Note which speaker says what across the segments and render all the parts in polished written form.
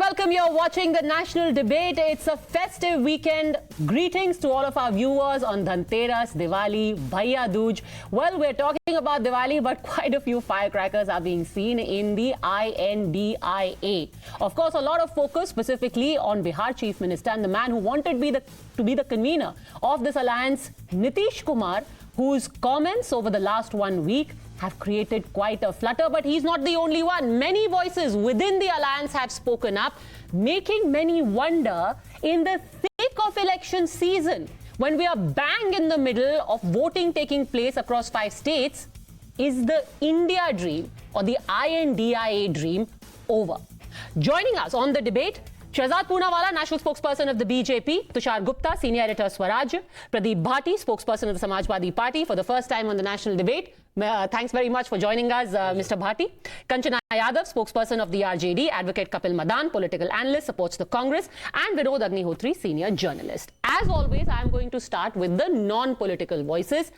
Speaker 1: welcome. You're watching the national debate. It's a festive weekend. Greetings to all of our viewers on Dhanteras, Diwali, Bhaiya Dooj. Well, we're talking about Diwali, but quite a few firecrackers are being seen in the INDIA. Of course, a lot of focus specifically on Bihar Chief Minister and the man who wanted to be the convener of this alliance, Nitish Kumar, whose comments over the last 1 week have created quite a flutter, but he's not the only one. Many voices within the alliance have spoken up, making many wonder, in the thick of election season, when we are bang in the middle of voting taking place across 5 states, is the India dream or the INDIA dream over? Joining us on the debate, Shehzad Poonawalla, national spokesperson of the BJP, Tushar Gupta, senior editor Swaraj, Pradeep Bhati, spokesperson of the Samajwadi Party, for the first time on the national debate. Thanks very much for joining us, Mr. Bhati. Kanchana Yadav, spokesperson of the RJD, advocate Kapil Madan, political analyst, supports the Congress, and Vinod Agnihotri, senior journalist. As always, I am going to start with the non-political voices.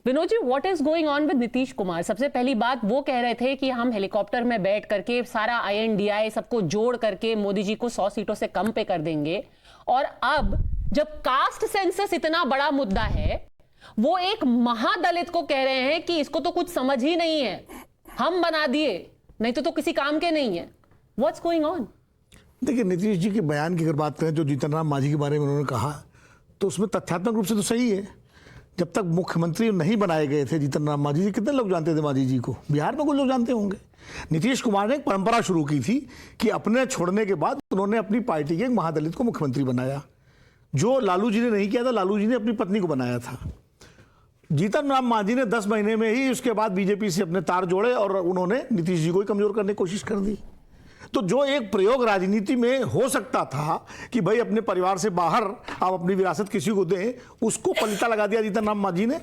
Speaker 1: Vinod ji, what is going on with Nitish Kumar? सबसे पहली बात, वो कह रहे थे कि हम helicopter में बैठ करके सारा INDIA सबको जोड़ करके मोदी जी को 100 सीटों से कम पे कर देंगे, और अब जब कास्ट सेंसस इतना बड़ा मुद्दा है, वो एक महादलित को कह रहे हैं कि इसको तो कुछ समझ ही नहीं है, हम बना दिए, नहीं तो किसी काम के नहीं है. What's going on?
Speaker 2: देखिए, नीतीश जी के बयान की अगर बात करें, जो जीतन राम मांझी के बारे में उन्होंने कहा, तो उसमें तथ्यात्मक रूप से तो सही है. जब तक मुख्यमंत्री नहीं बनाए गए थे जीतन राम मांझी जी, कितने लोग जानते थे मांझी जी को? बिहार में कुछ लोग जानते होंगे. नीतीश कुमार ने एक परंपरा शुरू की थी कि अपने छोड़ने के बाद उन्होंने अपनी पार्टी के एक महादलित को मुख्यमंत्री बनाया. जो लालू जी ने नहीं किया था, लालू जी ने अपनी पत्नी को बनाया था. जीतन राम मांझी ने 10 महीने में ही उसके बाद बीजेपी से अपने तार जोड़े और उन्होंने नीतीश जी को ही कमजोर करने की कोशिश कर दी. तो जो एक प्रयोग राजनीति में हो सकता था कि भाई अपने परिवार से बाहर आप अपनी विरासत किसी को दें, उसको पलटा लगा दिया जीतन राम मांझी ने,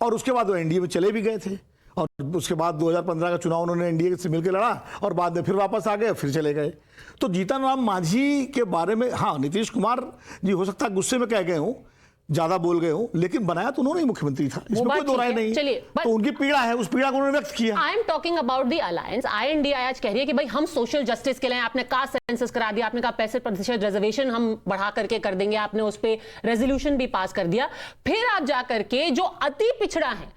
Speaker 2: और उसके बाद वो एनडीए में चले भी गए थे. और उसके बाद 2015 का चुनाव उन्होंने एनडीए से मिलकर लड़ा और बाद में फिर वापस आ गए, फिर चले गए. तो जीतन राम मांझी के बारे में हाँ, नीतीश कुमार जी हो सकता है गुस्से में कह गए हों, ज्यादा बोल गए हो, लेकिन बनाया तो उन्होंने ही मुख्यमंत्री था, इसमें कोई दो राय नहीं. चलिए, तो उनकी पीड़ा है, उस पीड़ा को उन्होंने व्यक्त किया.
Speaker 1: I am talking about the alliance. INDIA आज कह रही है कि भाई हम सोशल जस्टिस के लिए, आपने कास्ट सेंसस करा दिया, आपने कहा 65% रिजर्वेशन हम बढ़ा करके कर देंगे, आपने उस पर रेजोल्यूशन भी पास कर दिया. फिर आप जाकर के जो अति पिछड़ा है,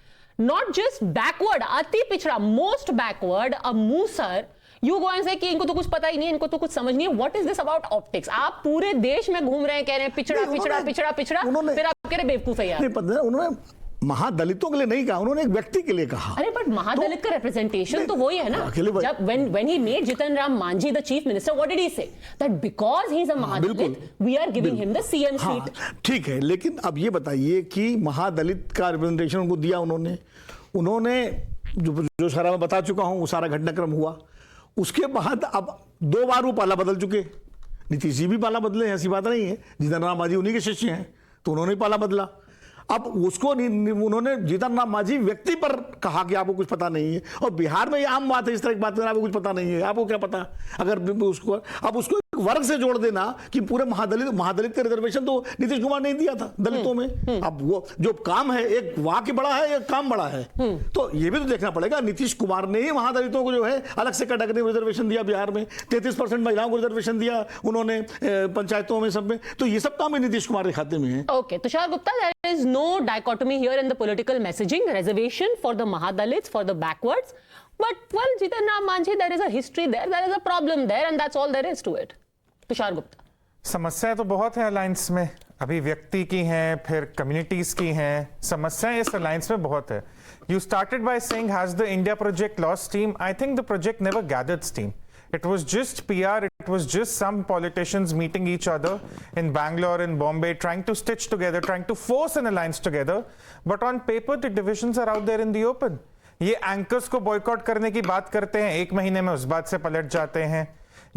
Speaker 1: नॉट जस्ट बैकवर्ड, अति पिछड़ा, मोस्ट बैकवर्ड, अ मूसर, यू गो एंड से कि इनको तो कुछ पता ही नहीं है, इनको तो कुछ समझ नहीं है. What is this about optics? आप पूरे देश में घूम रहे हैं, कह रहे हैं पिछड़ा पिछड़ा पिछड़ा पिछड़ा, फिर आप कह रहे बेवकूफ है यार.
Speaker 2: नहीं, उन्होंने महादलितों के लिए नहीं कहा, उन्होंने एक व्यक्ति के लिए कहा.
Speaker 1: अरे बट महादलित का रिप्रेजेंटेशन तो वही है ना. जब when he made Jitan Ram Manjhi the chief minister, what did he say? That because he is a महादलित, we are giving him the CM seat.
Speaker 2: ठीक है, लेकिन अब ये बताइए कि महादलित का रिप्रेजेंटेशन उनको दिया उन्होंने जो सारा मैं बता चुका हूं, वो सारा घटनाक्रम हुआ. उसके बाद अब 2 बार वो पाला बदल चुके. नीतीश जी भी पाला बदले, ऐसी बात नहीं है. जीतन राम मांझी उन्हीं के शिष्य हैं, तो उन्होंने पाला बदला. अब उसको उन्होंने जीतन राम मांझी व्यक्ति पर कहा कि आपको कुछ पता नहीं है, और बिहार में ये आम बात है इस तरह की बात, आपको कुछ पता नहीं है. आपको क्या पता? अगर उसको एक वर्ग से जोड़ देना कि पूरे महादलित का रिजर्वेशन तो नीतीश कुमार ने दिया था दलितों में. अब वो जो काम है, एक वाक्य बड़ा है, एक काम बड़ा है. तो ये भी तो देखना पड़ेगा. नीतीश कुमार ने ही महादलितों को जो है अलग से कैटेगरी रिजर्वेशन दिया. बिहार में 33% महिलाओं को रिजर्वेशन दिया उन्होंने पंचायतों में, सब में. तो ये सब काम नीतीश कुमार के खाते में है.
Speaker 1: Okay, Tushar Gupta, there is no dichotomy here in the political messaging. Reservation for the Mahadalits, for the backwards. But, well, Jitan Ram Manjhi, there is a history there, there is a problem there, and that's all there is to it. Tushar Gupta,
Speaker 3: समस्याएं तो बहुत है alliance में. अभी व्यक्ति की हैं, फिर कम्युनिटीज की हैं. समस्याएं इस अलायंस में बहुत है. You started by saying, has the India project lost steam? I think the project never gathered steam. It was just PR. It was just some politicians meeting each other in Bangalore, in Bombay, trying to stitch together, trying to force an alliance together. But on paper, the divisions are out there in the open. ये anchors को boycott करने की बात करते हैं, 1 महीने में उस बात से पलट जाते हैं.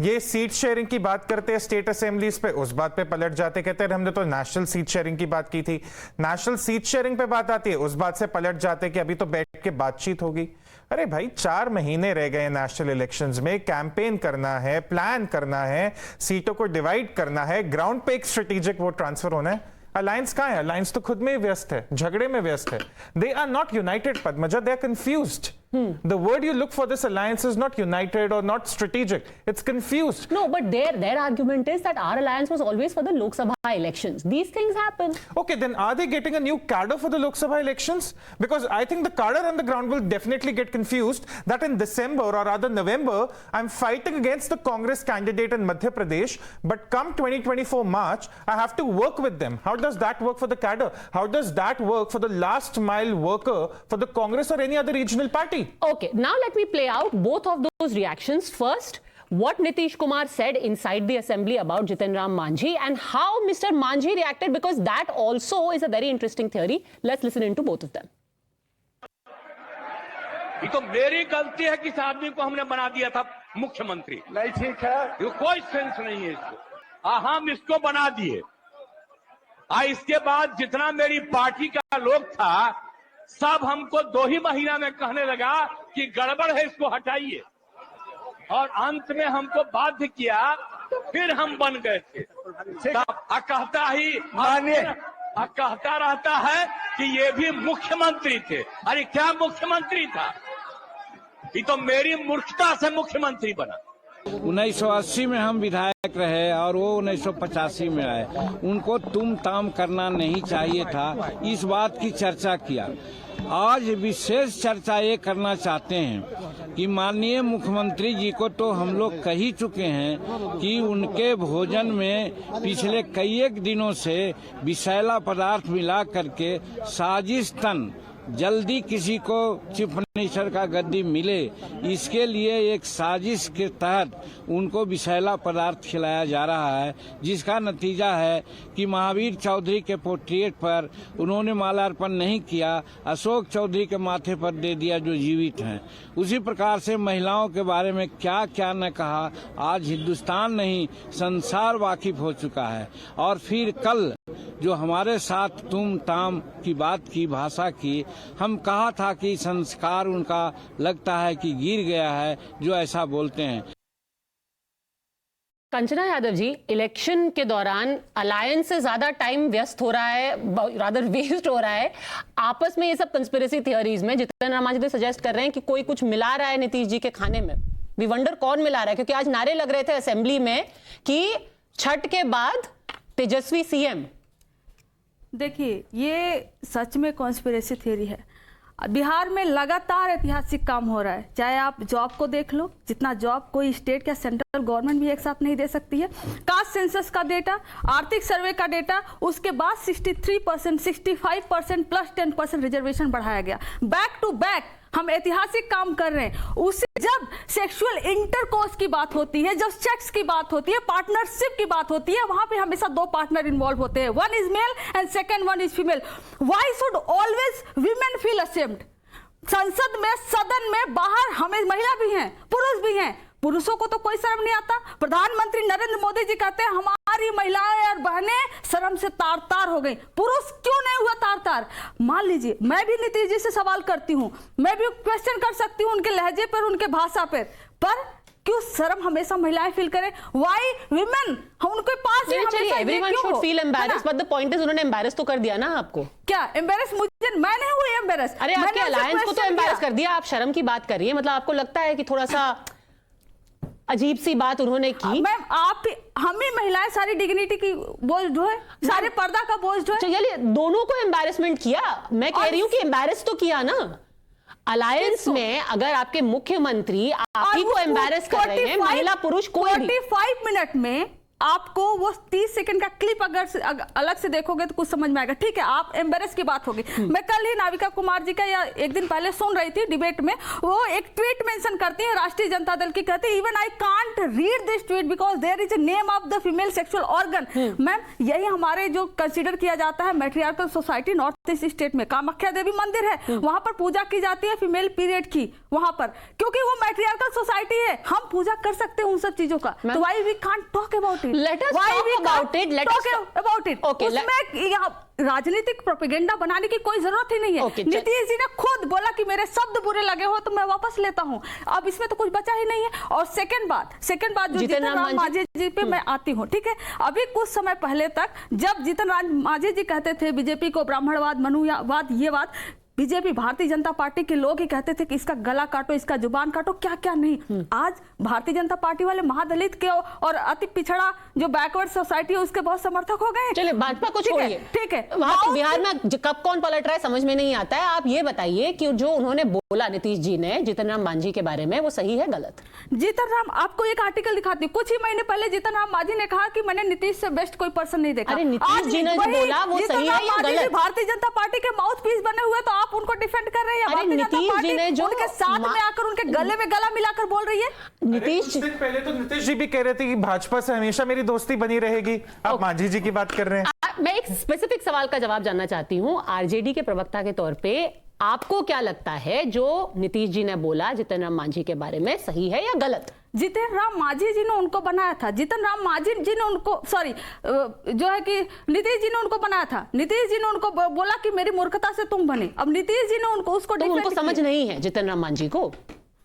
Speaker 3: ये सीट शेयरिंग की बात करते हैं स्टेट असेंबलीज पे, उस बात पे पलट जाते, कहते हैं हमने तो नेशनल सीट शेयरिंग की बात की थी. नेशनल सीट शेयरिंग पे बात आती है, उस बात से पलट जाते कि अभी तो बैठ के बातचीत होगी. अरे भाई, 4 महीने रह गए नेशनल इलेक्शंस में. कैंपेन करना है, प्लान करना है, सीटों को डिवाइड करना है, ग्राउंड पे एक स्ट्रेटेजिक वोट ट्रांसफर होना है. अलायंस कहां है? अलायंस तो खुद में व्यस्त है, झगड़े में व्यस्त है. They are not united Padmaja, they are confused. The word you look for this alliance is not united or not strategic. It's confused.
Speaker 1: No, but their argument is that our alliance was always for the Lok Sabha elections. These things happen.
Speaker 3: Okay, then are they getting a new cadre for the Lok Sabha elections? Because I think the cadre on the ground will definitely get confused that in December or rather November, I'm fighting against the Congress candidate in Madhya Pradesh, but come 2024 March, I have to work with them. How does that work for the cadre? How does that work for the last mile worker for the Congress or any other regional party?
Speaker 1: Okay, now let me play out both of those reactions. First, what Nitish Kumar said inside the assembly about Jiten Ram Manjhi and how Mr. Manjhi reacted, because that also is a very interesting theory. Let's listen into both of them.
Speaker 4: ये तो मेरी गलती है कि इस आदमी को हमने बना दिया था मुख्यमंत्री। नहीं ठीक है, ये कोई सेंस नहीं है इसको। हम इसको बना दिए। इसके बाद जितना मेरी पार्टी का लोग था, सब हमको 2 ही महीना में कहने लगा कि गड़बड़ है, इसको हटाइए। और अंत में हमको बाध्य किया, फिर हम बन गए थे। कहता रहता है कि ये भी मुख्यमंत्री थे। अरे क्या मुख्यमंत्री था? ये तो मेरी मूर्खता से मुख्यमंत्री बना।
Speaker 5: 1980 में हम विधायक रहे और वो 1985 में आए। उनको तुम ताम करना नहीं चाहिए था, इस बात की चर्चा किया। आज विशेष चर्चा ये करना चाहते हैं कि माननीय मुख्यमंत्री जी को तो हम लोग कह ही चुके हैं कि उनके भोजन में पिछले कई एक दिनों से विषैला पदार्थ मिला करके साजिश तन जल्दी किसी को चीफ मिनिस्टर का गद्दी मिले, इसके लिए एक साजिश के तहत उनको विषैला पदार्थ खिलाया जा रहा है, जिसका नतीजा है कि महावीर चौधरी के पोर्ट्रेट पर उन्होंने माल्यार्पण नहीं किया, अशोक चौधरी के माथे पर दे दिया जो जीवित हैं। उसी प्रकार से महिलाओं के बारे में क्या क्या न कहा, आज हिंदुस्तान नहीं संसार वाकिफ हो चुका है। और फिर कल जो हमारे साथ तुम ताम की बात की, भाषा की, हम कहा था कि संस्कार उनका लगता है कि गिर गया है जो ऐसा बोलते हैं।
Speaker 1: कंचना यादव जी, इलेक्शन के दौरान अलायंस से ज्यादा टाइम व्यस्त हो रहा है, रादर वेस्ट हो रहा है आपस में ये सब कंस्पिरेसी थियरीज में। जितेन राम मांझी सजेस्ट कर रहे हैं कि कोई कुछ मिला रहा है नीतीश जी के खाने में। वी वंडर कौन मिला रहा है, क्योंकि आज नारे लग रहे थे असेंबली में कि छठ के बाद तेजस्वी सीएम।
Speaker 6: देखिए, ये सच में कॉन्स्पिरेसी थ्योरी है। बिहार में लगातार ऐतिहासिक काम हो रहा है। चाहे आप जॉब को देख लो, जितना जॉब कोई स्टेट या सेंट्रल गवर्नमेंट भी एक साथ नहीं दे सकती है। कास्ट सेंसस का डेटा, आर्थिक सर्वे का डेटा, उसके बाद 63%, 65% प्लस 10% रिजर्वेशन बढ़ाया गया। बैक टू बैक हम ऐतिहासिक काम कर रहे हैं। उससे जब सेक्सुअल इंटरकोर्स की बात होती है, जब सेक्स की बात होती है, पार्टनरशिप की बात होती है, वहां पे हमेशा 2 पार्टनर इन्वॉल्व होते हैं। One is male and second one is female. Why should always women feel ashamed? संसद में, सदन में, बाहर हमें महिला भी हैं, पुरुष भी हैं। पुरुषों को तो कोई शर्म नहीं आता। प्रधानमंत्री नरेंद्र मोदी जी कहते हैं हमारी महिलाएं और बहनें शर्म से तार तार हो गई। पुरुष क्यों नहीं हुआ तार तार? मान लीजिए, मैं भी नीतीश जी से सवाल करती हूँ, मैं भी क्वेश्चन कर सकती हूँ उनके लहजे पर, उनके भाषा पर क्यों शर्म हमेशा महिलाएं फील करें? Why women? हम उनके पास ही हमेशा
Speaker 1: everyone should feel embarrassed, but the point is उन्होंने एम्बैरेस तो कर दिया ना आपको।
Speaker 6: क्या एम्बैरेस? मुझे, मैं नहीं हुई एम्बैरेस।
Speaker 1: अरे आपके अलायंस को तो एम्बैरेस कर दिया, आप शर्म की बात कर रही है। मतलब आपको लगता है कि थोड़ा सा अजीब सी बात उन्होंने की।
Speaker 6: मैम, आप हम ही महिलाएं सारी डिग्निटी की बोझ ढोए, सारे पर्दा का बोझ ढोए।
Speaker 1: चलिए, दोनों को एम्बैरेसमेंट किया। मैं कह रही हूँ कि एम्बैरेस तो किया ना। अलायंस में अगर आपके मुख्यमंत्री आप ही को एम्बैरेस कर रहे हैं, महिला पुरुष कोई भी।
Speaker 6: 45 मिनट में आपको वो 30 सेकंड का क्लिप अगर अलग से देखोगे तो कुछ समझ में आएगा। ठीक है, आप एम्बेरस की बात होगी। मैं कल ही नाविका कुमार जी का या एक दिन पहले सुन रही थी डिबेट में, वो एक ट्वीट मेंशन करती है राष्ट्रीय जनता दल की, कहती है even I can't read this tweet because there is a name of the female sexual organ. Ma'am, यही हमारे जो कंसिडर किया जाता है matriarchal society north east state में, कामाख्या देवी मंदिर है, वहां पर पूजा की जाती है फीमेल पीरियड की वहां पर, क्योंकि वो मैट्रियार्कल सोसाइटी है। हम पूजा कर सकते हैं उन सब चीजों का, तो why we can't talk about it?
Speaker 1: Let us talk about it. Let us
Speaker 6: talk about it.
Speaker 1: Okay,
Speaker 6: उसमें यहाँ राजनीतिक प्रोपेगेंडा बनाने की कोई जरूरत ही नहीं है।
Speaker 1: Okay,
Speaker 6: नीतीश जी ने खुद बोला कि मेरे शब्द बुरे लगे हो तो मैं वापस लेता हूँ। अब इसमें तो कुछ बचा ही नहीं है। और सेकंड बात जो जीतन राम मांझी जी पे मैं आती हूँ, ठीक है, अभी कुछ समय पहले तक जब जीतन राम मांझी जी कहते थे बीजेपी को ब्राह्मणवाद, मनुवाद, ये बात, बीजेपी भारतीय जनता पार्टी के लोग ही कहते थे कि इसका गला काटो, इसका जुबान काटो, क्या क्या नहीं। आज भारतीय जनता पार्टी वाले महादलित के और अति पिछड़ा जो बैकवर्ड सोसाइटी है उसके बहुत समर्थक हो गए।
Speaker 1: चलिए भाजपा को छोड़िए,
Speaker 6: ठीक है।
Speaker 1: वहां पे बिहार में कब कौन पलट रहा है समझ में नहीं आता है। आप ये बताइए कि जो उन्होंने बोला नीतीश जी ने जीतन राम मांझी के बारे में, वो सही है गलत?
Speaker 6: जीतन राम, आपको एक आर्टिकल दिखाती हूँ, कुछ ही महीने पहले जीतन राम मांझी ने कहा कि मैंने नीतीश से बेस्ट कोई पर्सन नहीं देखा।
Speaker 1: अरे नीतीश जी ने जो बोला वो सही है या गलत?
Speaker 6: भारतीय जनता पार्टी के माउथ पीस बने हुए तो आप उनको डिफेंड कर रहे हैं।
Speaker 1: अरे नीतीश जी ने जो
Speaker 6: उनके साथ में आकर उनके गले में गला मिलाकर बोल रही है।
Speaker 3: कुछ दिन पहले तो नीतीश जी भी कह रहे थे कि भाजपा से हमेशा मेरी दोस्ती बनी रहेगी। आप मांझी जी की बात कर रहे हैं।
Speaker 1: मैं एक स्पेसिफिक सवाल का जवाब जानना चाहती हूं आरजेडी के प्रवक्ता के तौर पे। आपको क्या लगता है जो नीतीश जी ने बोला जीतन राम मांझी के बारे में, सही है या गलत?
Speaker 6: जीतन राम मांझी जी ने उनको बनाया था, जीतन राम मांझी जी ने उनको जो है कि नीतीश जी ने उनको बनाया था। नीतीश जी ने उनको बोला कि मेरी मूर्खता से तुम बने। अब नीतीश जी ने उसको
Speaker 1: तो उनको समझ नहीं है जीतन राम मांझी को?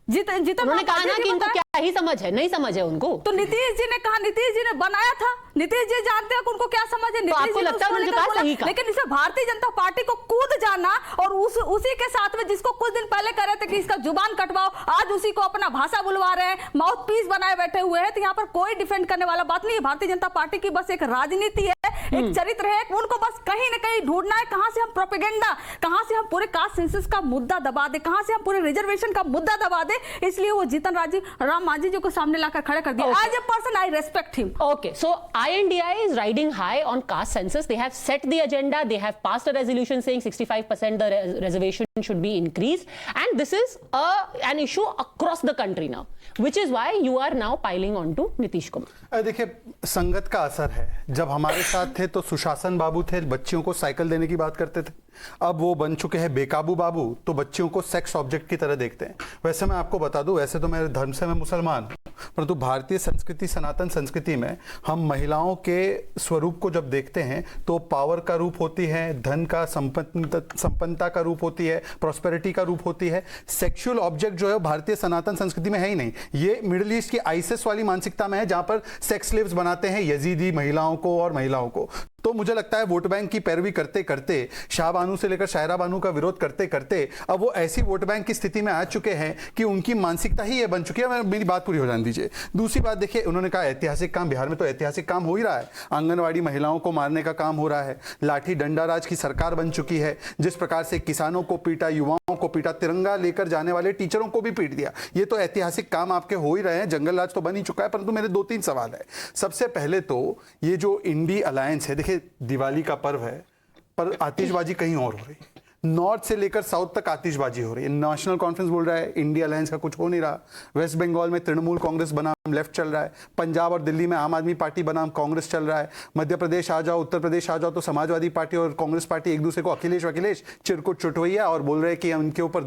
Speaker 1: उन्होंने कहा ना कि इनको क्या ही समझ है, नहीं समझ है उनको।
Speaker 6: तो नीतीश जी ने कहा, नीतीश जी ने बनाया था, नीतीश जी जानते हैं कि उनको क्या समझ है।
Speaker 1: तो आपको लगता है उन्होंने कहा सही कहा?
Speaker 6: लेकिन इसमें भारतीय जनता पार्टी को कूद जाना और उसी के साथ में जिसको कुछ दिन पहले कह रहे थे कि इसका जुबान कटवाओ, आज उसी को अपना भाषा बुलवा रहे हैं, माउथ पीस बनाए बैठे हुए हैं। तो यहाँ पर कोई डिफेंड करने वाला बात नहीं है। भारतीय जनता पार्टी की बस एक राजनीति है, एक चरित्र है, उनको बस कहीं ना कहीं ढूंढना है कहां से हम प्रोपेगेंडा, कहां से हम पूरे कास्ट सेंसस का मुद्दा दबा दे, कहां से हम पूरे रिजर्वेशन का मुद्दा दबा दे। इसलिए वो जीतन राम मांझी जी को सामने लाकर खड़े कर दिया। As a person, I respect him.
Speaker 1: Okay, so INDI is riding high on caste census. They have set the agenda. They have passed a resolution saying 65% the reservation should be increased, and this is an issue across the country now, which is why you are now piling on to Nitish Kumar.
Speaker 7: देखिए, संगत का असर है। जब हमारे साथ थे तो सुशासन बाबू थे, बच्चियों को साइकिल देने की बात करते थे। अब वो बन चुके हैं बेकाबू बाबू, तो बच्चियों को सेक्स ऑब्जेक्ट की तरह देखते हैं। वैसे मैं आपको बता दूं, वैसे तो मेरे धर्म से मैं मुसलमान हूं, परंतु भारतीय संस्कृति, सनातन संस्कृति में हम महिलाओं के स्वरूप को जब देखते हैं तो पावर का रूप होती है, धन का, संपन्नता का रूप होती है, प्रॉस्पेरिटी का रूप होती है। सेक्सुअल ऑब्जेक्ट जो है भारतीय सनातन संस्कृति में है ही नहीं। ये मिडिल ईस्ट की आईसिस वाली मानसिकता में है, जहां पर सेक्स स्लेव्स बनाते हैं यजीदी महिलाओं को और महिलाओं को। तो मुझे लगता है वोट बैंक की पैरवी करते करते, शाह बानू से लेकर शायरा बानू का विरोध करते करते अब वो ऐसी वोट बैंक की स्थिति में आ चुके हैं कि उनकी मानसिकता ही ये बन चुकी है। मेरी बात पूरी हो जाने दीजिए। दूसरी बात देखिए, उन्होंने कहा ऐतिहासिक काम, बिहार में तो ऐतिहासिक काम हो ही रहा है। आंगनवाड़ी महिलाओं को मारने का काम हो रहा है, लाठी डंडा राज की सरकार बन चुकी है। जिस प्रकार से किसानों को पीटा, युवाओं को पीटा, तिरंगा लेकर जाने वाले टीचरों को भी पीट दिया, ये तो ऐतिहासिक काम आपके हो ही रहे हैं। जंगल राज तो बन ही चुका है। परंतु मेरे 2-3 सवाल है। सबसे पहले तो ये जो इंडी अलायंस है, देखिए दिवाली का पर्व है पर आतिशबाजी कहीं और हो रही है। नॉर्थ से लेकर साउथ तक आतिशबाजी हो रही है। नेशनल कॉन्फ्रेंस बोल रहा है इंडिया अलायंस का कुछ हो नहीं रहा। वेस्ट बंगाल में तृणमूल कांग्रेस बनाम लेफ्ट चल रहा है। पंजाब और दिल्ली में आम आदमी पार्टी बनाम कांग्रेस चल रहा है। मध्य प्रदेश आ जाओ, उत्तर प्रदेश आ जाओ तो समाजवादी पार्टी और कांग्रेस पार्टी एक दूसरे को अखिलेश चिरकुट चुटवैया और बोल रहे हैं कि उनके ऊपर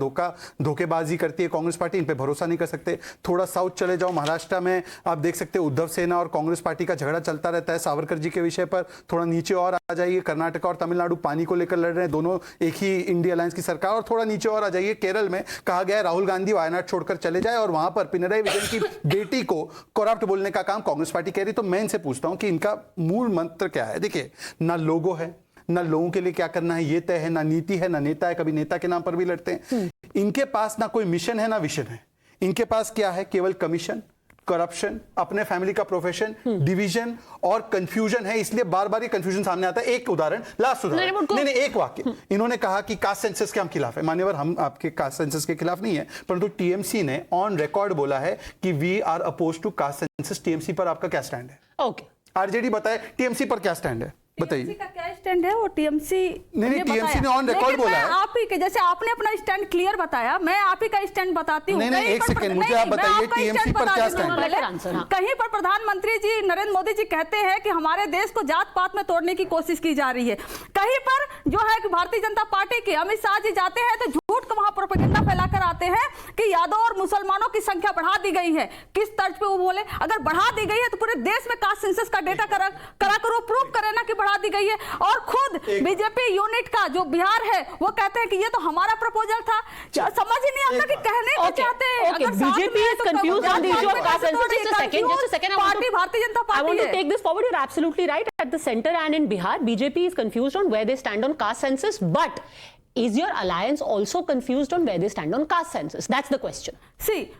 Speaker 7: धोखेबाजी करती है कांग्रेस पार्टी, इन पर भरोसा नहीं कर सकते। थोड़ा साउथ चले जाओ, महाराष्ट्र में आप देख सकते हैं उद्धव सेना और कांग्रेस पार्टी का झगड़ा चलता रहता है सावरकर जी के विषय पर। थोड़ा नीचे और आ जाइए, कर्नाटक और तमिलनाडु पानी को लेकर लड़ रहे हैं, दोनों एक ही इंडिया अलायंस की सरकार। और थोड़ा नीचे और आ जाइए, केरल में कहा गया राहुल गांधी वायनाड छोड़कर चले जाए और वहां पर पिनराई विजयन की बेटी को करप्ट बोलने का काम कांग्रेस पार्टी कह रही। तो मैं इनसे पूछता हूं कि इनका मूल मंत्र क्या है? देखिए, ना लोगो है, ना लोगों के लिए क्या करना है ये तय है, ना नीति है, ना नेता है। कभी नेता के नाम पर भी लड़ते हैं। इनके पास ना कोई मिशन है ना विजन है। इनके पास क्या है? केवल कमीशन, करप्शन, अपने फैमिली का प्रोफेशन, डिवीजन और कंफ्यूजन है। इसलिए बार बार ये कंफ्यूजन सामने आता है। एक उदाहरण, लास्ट उदाहरण, नहीं एक वाक्य। इन्होंने कहा कि कास्ट सेंसस के हम खिलाफ है। मान्यवर, हम आपके कास्ट सेंसस के खिलाफ नहीं है, परंतु टीएमसी ने ऑन रिकॉर्ड बोला है कि we are oppose to caste census. TMC पर आपका क्या स्टैंड है?
Speaker 1: ओके,
Speaker 7: आरजेडी बताए टीएमसी पर क्या स्टैंड है, बताइए।
Speaker 6: का क्या स्टैंड है? वो टीएमसी
Speaker 7: नहीं, टीएमसी ने ऑन रिकॉर्ड बोला है।
Speaker 6: आप ही के जैसे आपने अपना स्टैंड क्लियर बताया, मैं आप ही का स्टैंड बताती हूँ।
Speaker 7: नहीं, एक सेकंड, मुझे आप बताइए टीएमसी पर क्या स्टैंड है।
Speaker 6: कहीं पर प्रधानमंत्री जी नरेंद्र मोदी जी कहते हैं कि हमारे देश को जात पात में तोड़ने की कोशिश की जा रही है। कहीं पर जो है कि भारतीय जनता पार्टी के अमित शाह जी जाते हैं तो झूठ का वहां प्रोपेगेंडा फैलाकर आते हैं कि यादव और मुसलमानों की संख्या बढ़ा दी गई है। किस तर्ज पे वो बोले? अगर बढ़ा दी गई है तो पूरे देश में कास्ट सेंसस का डेटा करा कर वो प्रूव करे ना कि बढ़ा दी गई है। और खुद बीजेपी यूनिट का जो बिहार है वो कहते हैं कि ये तो हमारा प्रपोजल था। समझ ही नहीं आता कि कहने क्या चाहते हैं। अगर
Speaker 1: BJP is confused on the issue of caste census. Just a second.
Speaker 6: Party Bharatiya Janata party
Speaker 1: I want to take this forward. You're absolutely right. At the center and in Bihar, BJP is confused on where they stand on caste census. But is your alliance also confused on where they stand on caste census? That's the question.
Speaker 6: See,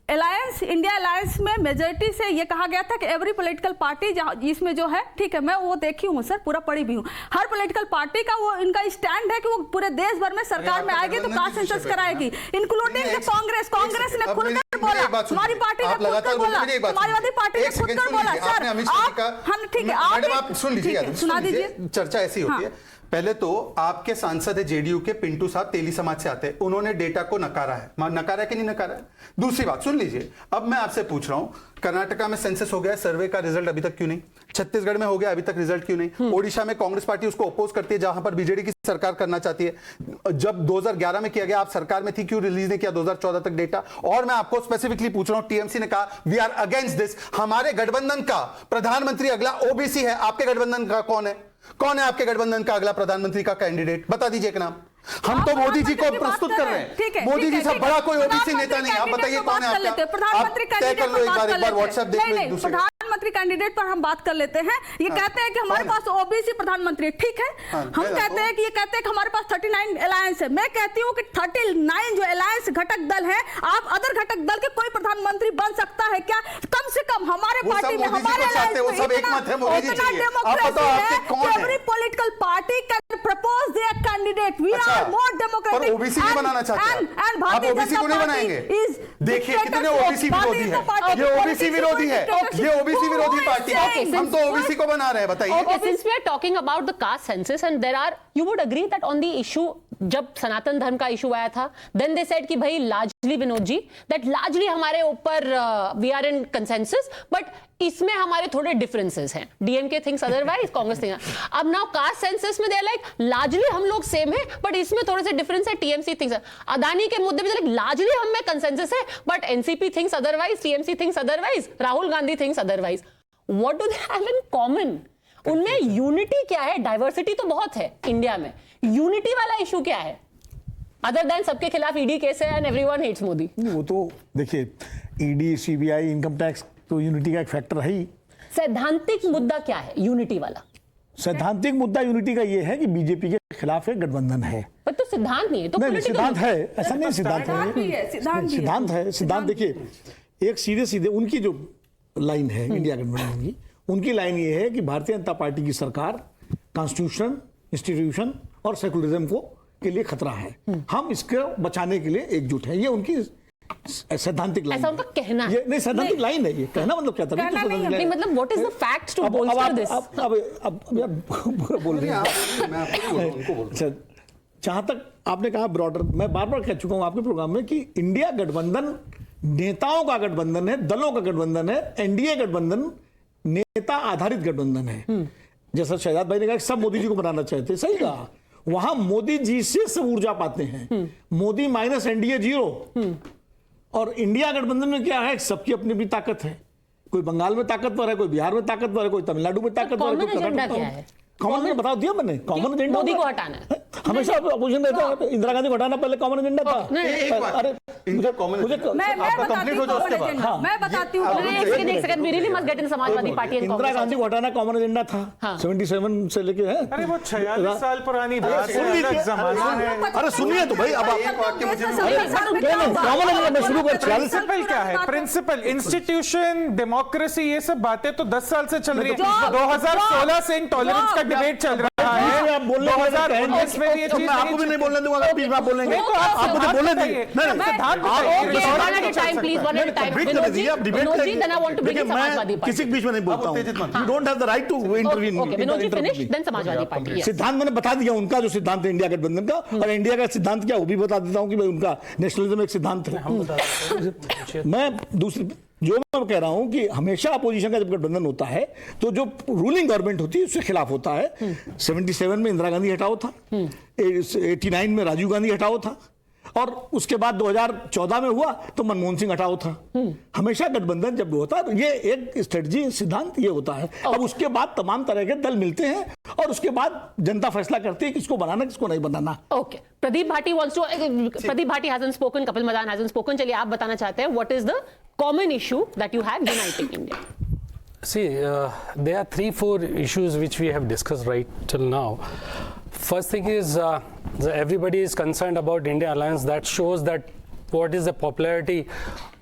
Speaker 6: alliance, India alliance में majority से ये कहा गया था कि every political party इसमें जो है, ठीक है, मैं वो देखी हूँ सर, पूरा पढ़ी भी हूँ, हर पॉलिटिकल पार्टी का वो इनका स्टैंड है कि वो पूरे देश भर में सरकार में आएगी तो कास्ट सेंसस कराएगी, इंक्लूडिंग कांग्रेस। कांग्रेस ने खुलकर बोला, हमारी पार्टी ने खुलकर बोला, समाजवादी पार्टी ने खुलकर बोला। सर आप, ठीक है, आप सुन लीजिए, सुना दीजिए।
Speaker 7: चर्चा ऐसी होती है, पहले तो आपके सांसद है जेडीयू के पिंटू साहब तेली समाज से आते हैं, उन्होंने डेटा को नकारा है, नकारा है कि नहीं नकारा है। दूसरी बात सुन लीजिए, अब मैं आपसे पूछ रहा हूं, कर्नाटका में सेंसस हो गया, सर्वे का रिजल्ट अभी तक क्यों नहीं? छत्तीसगढ़ में हो गया, अभी तक रिजल्ट क्यों नहीं? ओडिशा में कांग्रेस पार्टी उसको अपोज करती है, जहां पर बीजेडी की सरकार करना चाहती है। जब 2011 में किया गया, आप सरकार में थी, क्यों रिलीज नहीं किया 2014 तक डेटा? और मैं आपको स्पेसिफिकली पूछ रहा हूं, टीएमसी ने कहा वी आर अगेंस्ट दिस, हमारे गठबंधन का प्रधानमंत्री अगला ओबीसी है, आपके गठबंधन का कौन है? कौन है आपके गठबंधन का अगला प्रधानमंत्री का कैंडिडेट? बता दीजिए एक नाम। हम तो मोदी जी को प्रस्तुत कर रहे हैं, मोदी जी से बड़ा कोई ओबीसी नेता नहीं। आप बताइए कौन है आपका?
Speaker 6: प्रधानमंत्री
Speaker 7: कैंडिडेट पर एक बार व्हाट्सएप देख लो,
Speaker 6: प्रधानमंत्री कैंडिडेट पर हम बात कर लेते हैं। ये कहते हैं कि हमारे पास ओबीसी प्रधानमंत्री, ठीक है, हम कहते हैं कि ये कहते हैं कि हमारे पास 39 अलायंस है। मैं कहती हूँ कि 39 जो अलायंस घटक दल है, आप अदर घटक दल के कोई प्रधानमंत्री बन सकता है क्या? कम से कम हमारे पार्टी में, हमारे every political party can propose their candidate. We are more democratic.
Speaker 7: OBC नहीं बनाना चाहते हैं, आप ओबीसी को नहीं बनाएंगे। देखिए कितने ओबीसी विरोधी है, ये ओबीसी विरोधी है, ये ओबीसी विरोधी पार्टी है, हम तो ओबीसी को बना रहे हैं। बताइए।
Speaker 1: Okay, since we are talking about the caste census and there are, you would agree that on the issue, जब सनातन धर्म का इशू आया था, then they said कि भाई largely Vinod ji, that largely हमारे ऊपर we are in consensus, but इसमें हमारे थोड़े differences हैं. DMK thinks otherwise, Congress thinks. अब now caste census में they are like largely हम लोग same हैं, but इसमें थोड़े से difference है. TMC thinks. अदानी के मुद्दे में like largely हम में consensus है, but NCP thinks otherwise, TMC thinks otherwise, Rahul Gandhi thinks otherwise. What do they have in common? उनमें यूनिटी क्या है? डाइवर्सिटी तो बहुत है इंडिया में, यूनिटी वाला इशू क्या है? अदर देन सबके खिलाफ ईडी केस है एंड एवरीवन हेट्स मोदी।
Speaker 2: वो तो देखिए, ईडी, सीबीआई, इनकम टैक्स तो यूनिटी का एक फैक्टर है ही।
Speaker 1: सैद्धांतिक मुद्दा क्या है यूनिटी वाला?
Speaker 2: सैद्धांतिक मुद्दा यूनिटी का ये है कि बीजेपी के खिलाफ एक गठबंधन है।
Speaker 1: पर तो सिद्धांत नहीं है, तो
Speaker 2: नहीं, सिद्धांत है, ऐसा नहीं, सिद्धांत है, सिद्धांत है। सिद्धांत देखिए, एक सीधे सीधे उनकी जो लाइन है इंडिया गठबंधन की, उनकी लाइन ये है कि भारतीय जनता पार्टी की सरकार कॉन्स्टिट्यूशन, इंस्टीट्यूशन और सेकुलरिज्म को के लिए खतरा है, हम इसको बचाने के लिए एकजुट है। ये उनकी सैद्धांतिक लाइन,
Speaker 1: ऐसा उनका कहना है।
Speaker 2: ये नहीं, सैद्धांतिक लाइन है। ये कहना मतलब क्या था?
Speaker 1: नहीं, मतलब what is the facts to bolster this?
Speaker 2: अब बोल रही हूं। जहां तक आपने कहा ब्रॉडर, मैं बार बार कह चुका हूं आपके प्रोग्राम में कि इंडिया गठबंधन नेताओं का गठबंधन है, दलों का गठबंधन है। एनडीए गठबंधन नेता आधारित गठबंधन है। जैसा शहजाद भाई ने कहा सब मोदी जी को बनाना चाहते, सही कहा। वहां मोदी जी से सब ऊर्जा पाते हैं। Modi minus NDA 0। और इंडिया गठबंधन में क्या है? सबकी अपनी अपनी ताकत है। कोई बंगाल में ताकतवर है, कोई बिहार में ताकतवर है, कोई तमिलनाडु में ताकतवर है, कोई कर्नाटक में। कॉमन एजेंडा बता दिया मैंने, कॉमन एजेंडा
Speaker 1: मोदी को हटाना है।
Speaker 2: हमेशा अपोजिशन रहता है। इंदिरा गांधी को हटाना पहले कॉमन एजेंडा था। अरे मुझे
Speaker 7: कंप्लीट हो जाए उसके बाद
Speaker 6: मैं बताती हूँ।
Speaker 1: एक second, we really must get in Samajwadi Party and
Speaker 2: Indira Gandhi को हटाना कॉमन एजेंडा था 77 से लेके है।
Speaker 3: अरे वो 46 साल पुरानी बात है, अलग जमाना है।
Speaker 2: अरे सुनिए तो भाई, अब कॉमन एजेंडा में शुरू कर।
Speaker 3: प्रिंसिपल क्या है? प्रिंसिपल, इंस्टीट्यूशन, डेमोक्रेसी, ये सब बातें तो 10 साल से चल रही है। 2016 से इंटॉलरेंस का डिबेट चल रहा है।
Speaker 2: आप बोलने
Speaker 3: 2019 में ये चीज
Speaker 2: आपको भी नहीं बोलने दूंगा, अगर बीच में आप बोलेंगे आप मुझे बोलने दीजिए। किसी के बीच में नहीं बोलता हूँ। You don't have the right to intervene.
Speaker 1: Samajwadi Party
Speaker 2: सिद्धांत मैंने बता दिया उनका, जो सिद्धांत है इंडिया गठबंधन का। और इंडिया का सिद्धांत क्या वो भी बता देता हूँ कि भाई उनका नेशनलिज्म एक सिद्धांत है। मैं दूसरी जो मैं कह रहा हूं कि हमेशा अपोजिशन का जब गठबंधन होता है तो जो रूलिंग गवर्नमेंट होती है उसके खिलाफ होता है। 77 में इंदिरा गांधी हटाओ था, 89 में राजीव गांधी हटाओ था, और उसके बाद 2014 में हुआ तो मनमोहन सिंह हटाओ था। हमेशा गठबंधन जब होता है ये एक स्ट्रेटजी, सिद्धांत ये होता है। अब उसके बाद तमाम तरह के दल मिलते हैं और उसके बाद जनता फैसला करती है किसको बनाना किसको नहीं बनाना।
Speaker 1: Okay, Pradeep Bhati wants to, Pradeep Bhati hasn't spoken, Kapil Madan hasn't spoken. चलिए आप बताना चाहते हैं what is the common issue that you have uniting India?
Speaker 8: See, there are 3-4 issues which we have discussed right till now. First thing is everybody is concerned about India alliance. That shows that what is the popularity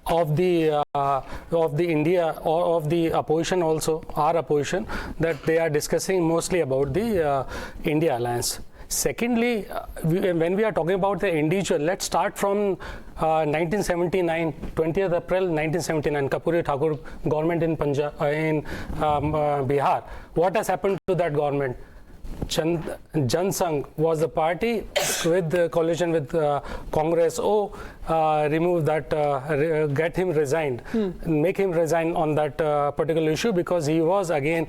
Speaker 8: of the India or of the opposition, also our opposition, that they are discussing mostly about the India alliance. Secondly, when we are talking about the individual, let's start from 1979, 20th April 1979, Kapuri Thakur government in Punjab, in Bihar. What has happened to that government? Jan Sangh was the party with the coalition with Congress. Remove that, get him resigned, make him resign on that particular issue, because he was again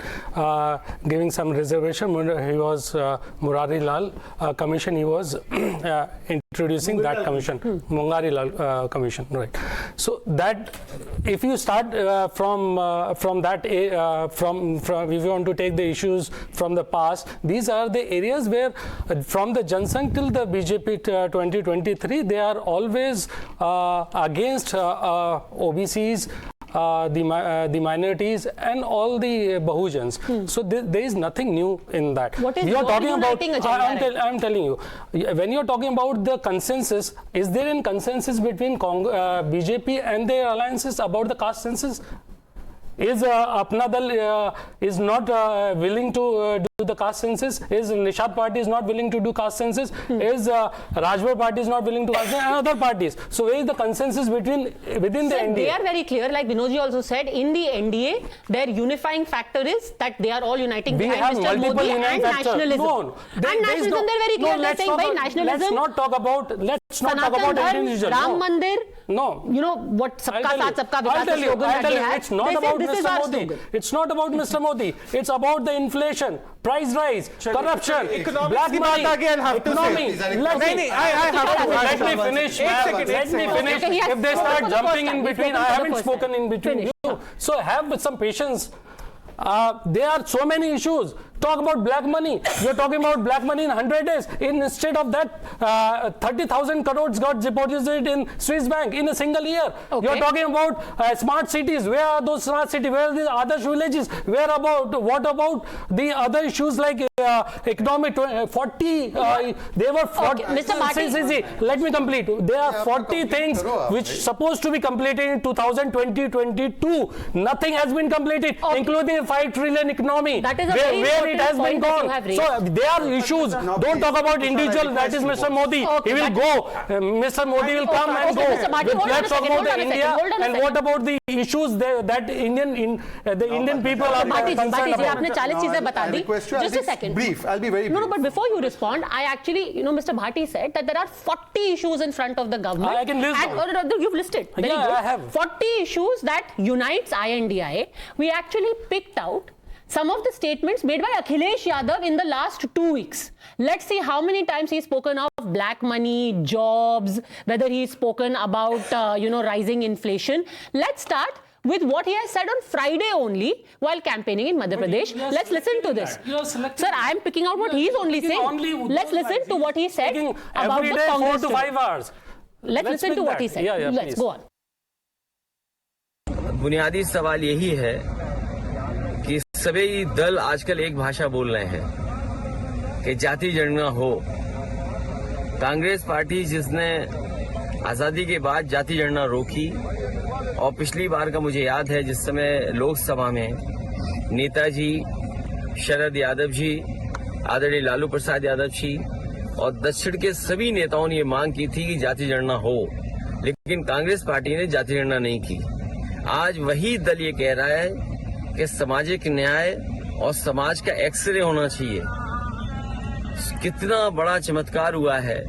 Speaker 8: giving some reservation. He was Murari Lal commission. He was introducing that commission, Mungari Lal commission, right? So that if you start from that, if you want to take the issues from the past, these are the areas where from the Jan Sangh till the BJP 2023, they are always against OBCs, the minorities and all the Bahujans. So there is nothing new in that.
Speaker 1: What is
Speaker 8: we are
Speaker 1: your
Speaker 8: talking about,
Speaker 1: uniting agenda?
Speaker 8: I'm telling you, when you're talking about the consensus, is there a consensus between BJP and their alliances about the caste census? Is Apna Dal is not willing to do the caste census? Is Nishad party is not willing to do caste census? Is Rajbhar party is not willing to caste census? And other parties. So where is the consensus within the NDA?
Speaker 1: They are very clear, like Vinodji also said, in the NDA, their unifying factor is that they are all uniting behind Mr. Modi and nationalism.
Speaker 8: No,
Speaker 1: and nationalism, they're very clear. They're saying, by nationalism,
Speaker 8: let's not talk about individual.
Speaker 1: Ram Mandir,
Speaker 8: no.
Speaker 1: You know what, Sabka Saath, Sabka Vikas slogan that they have.
Speaker 8: It's not about Mr. Modi. It's not about Mr. Modi. It's about the inflation, price rise, corruption, black money, economy. Let me finish. If they start jumping in between, I haven't spoken in between you. So have some patience. There are so many issues. Talk about black money. You're talking about black money in 100 days. Instead of that, 30,000 crores got deposited in Swiss Bank in a single year. Okay. You're talking about smart cities. Where are those smart cities? Where are the other villages? What about the other issues like economic 40? There were 40.
Speaker 1: Mr. Bhati.
Speaker 8: Let me complete. There are 40 things which supposed to be completed in 2022. Nothing has been completed, including a 5 trillion economy.
Speaker 1: That is a very
Speaker 8: it has been gone. So there are issues. Don't talk about individual. That is Mr. Modi. He will go. Mr. Modi will come and go. Let's talk about the India and what about the issues that the Indian people are concerned about.
Speaker 1: आपने 40 चीजें बता दी. Just a second.
Speaker 7: Brief. I'll be very brief.
Speaker 1: No, but before you respond, I actually, Mr. Bhati said that there are 40 issues in front of the government.
Speaker 8: I can list them.
Speaker 1: You've listed. Very good.
Speaker 8: I have.
Speaker 1: 40 issues that unites INDIA. We actually picked out some of the statements made by Akhilesh Yadav in the last 2 weeks. Let's see how many times he's spoken of black money, jobs, whether he's spoken about, rising inflation. Let's start with what he has said on Friday only while campaigning in Madhya Pradesh. Let's listen to this. Sir, I am picking out what he's only saying. Let's listen to what he said about the Congress.
Speaker 8: 4 to 5 hours.
Speaker 1: Let's listen to what he said. Let's go on.
Speaker 9: बुनियादी सवाल यही है कि सभी दल आजकल एक भाषा बोल रहे हैं कि जाति जनगणना हो। कांग्रेस पार्टी जिसने आजादी के बाद जाति जनगणना रोकी और पिछली बार का मुझे याद है जिस समय लोकसभा में नेताजी शरद यादव जी, आदरणीय लालू प्रसाद यादव जी और दक्षिण के सभी नेताओं ने ये मांग की थी कि जाति जनगणना हो, लेकिन कांग्रेस पार्टी ने जाति जनगणना नहीं की। आज वही दल ये कह रहा है कि सामाजिक न्याय और समाज का एक्सरे होना चाहिए। कितना बड़ा चमत्कार हुआ है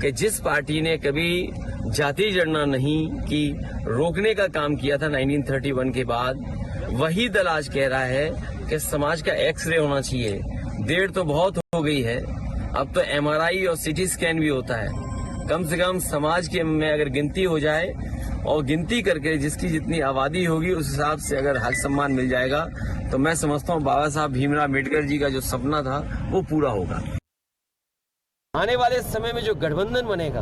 Speaker 9: कि जिस पार्टी ने कभी जाति जनगणना नहीं की, रोकने का काम किया था 1931 के बाद, वही दल आज कह रहा है कि समाज का एक्सरे होना चाहिए। देर तो बहुत हो गई है, अब तो एमआरआई और सीटी स्कैन भी होता है। कम से कम समाज के में अगर गिनती हो जाए और गिनती करके जिसकी जितनी आबादी होगी उस हिसाब से अगर हक सम्मान मिल जाएगा तो मैं समझता हूँ बाबा साहब भीमराव अम्बेडकर जी का जो सपना था वो पूरा होगा। आने वाले समय में जो गठबंधन बनेगा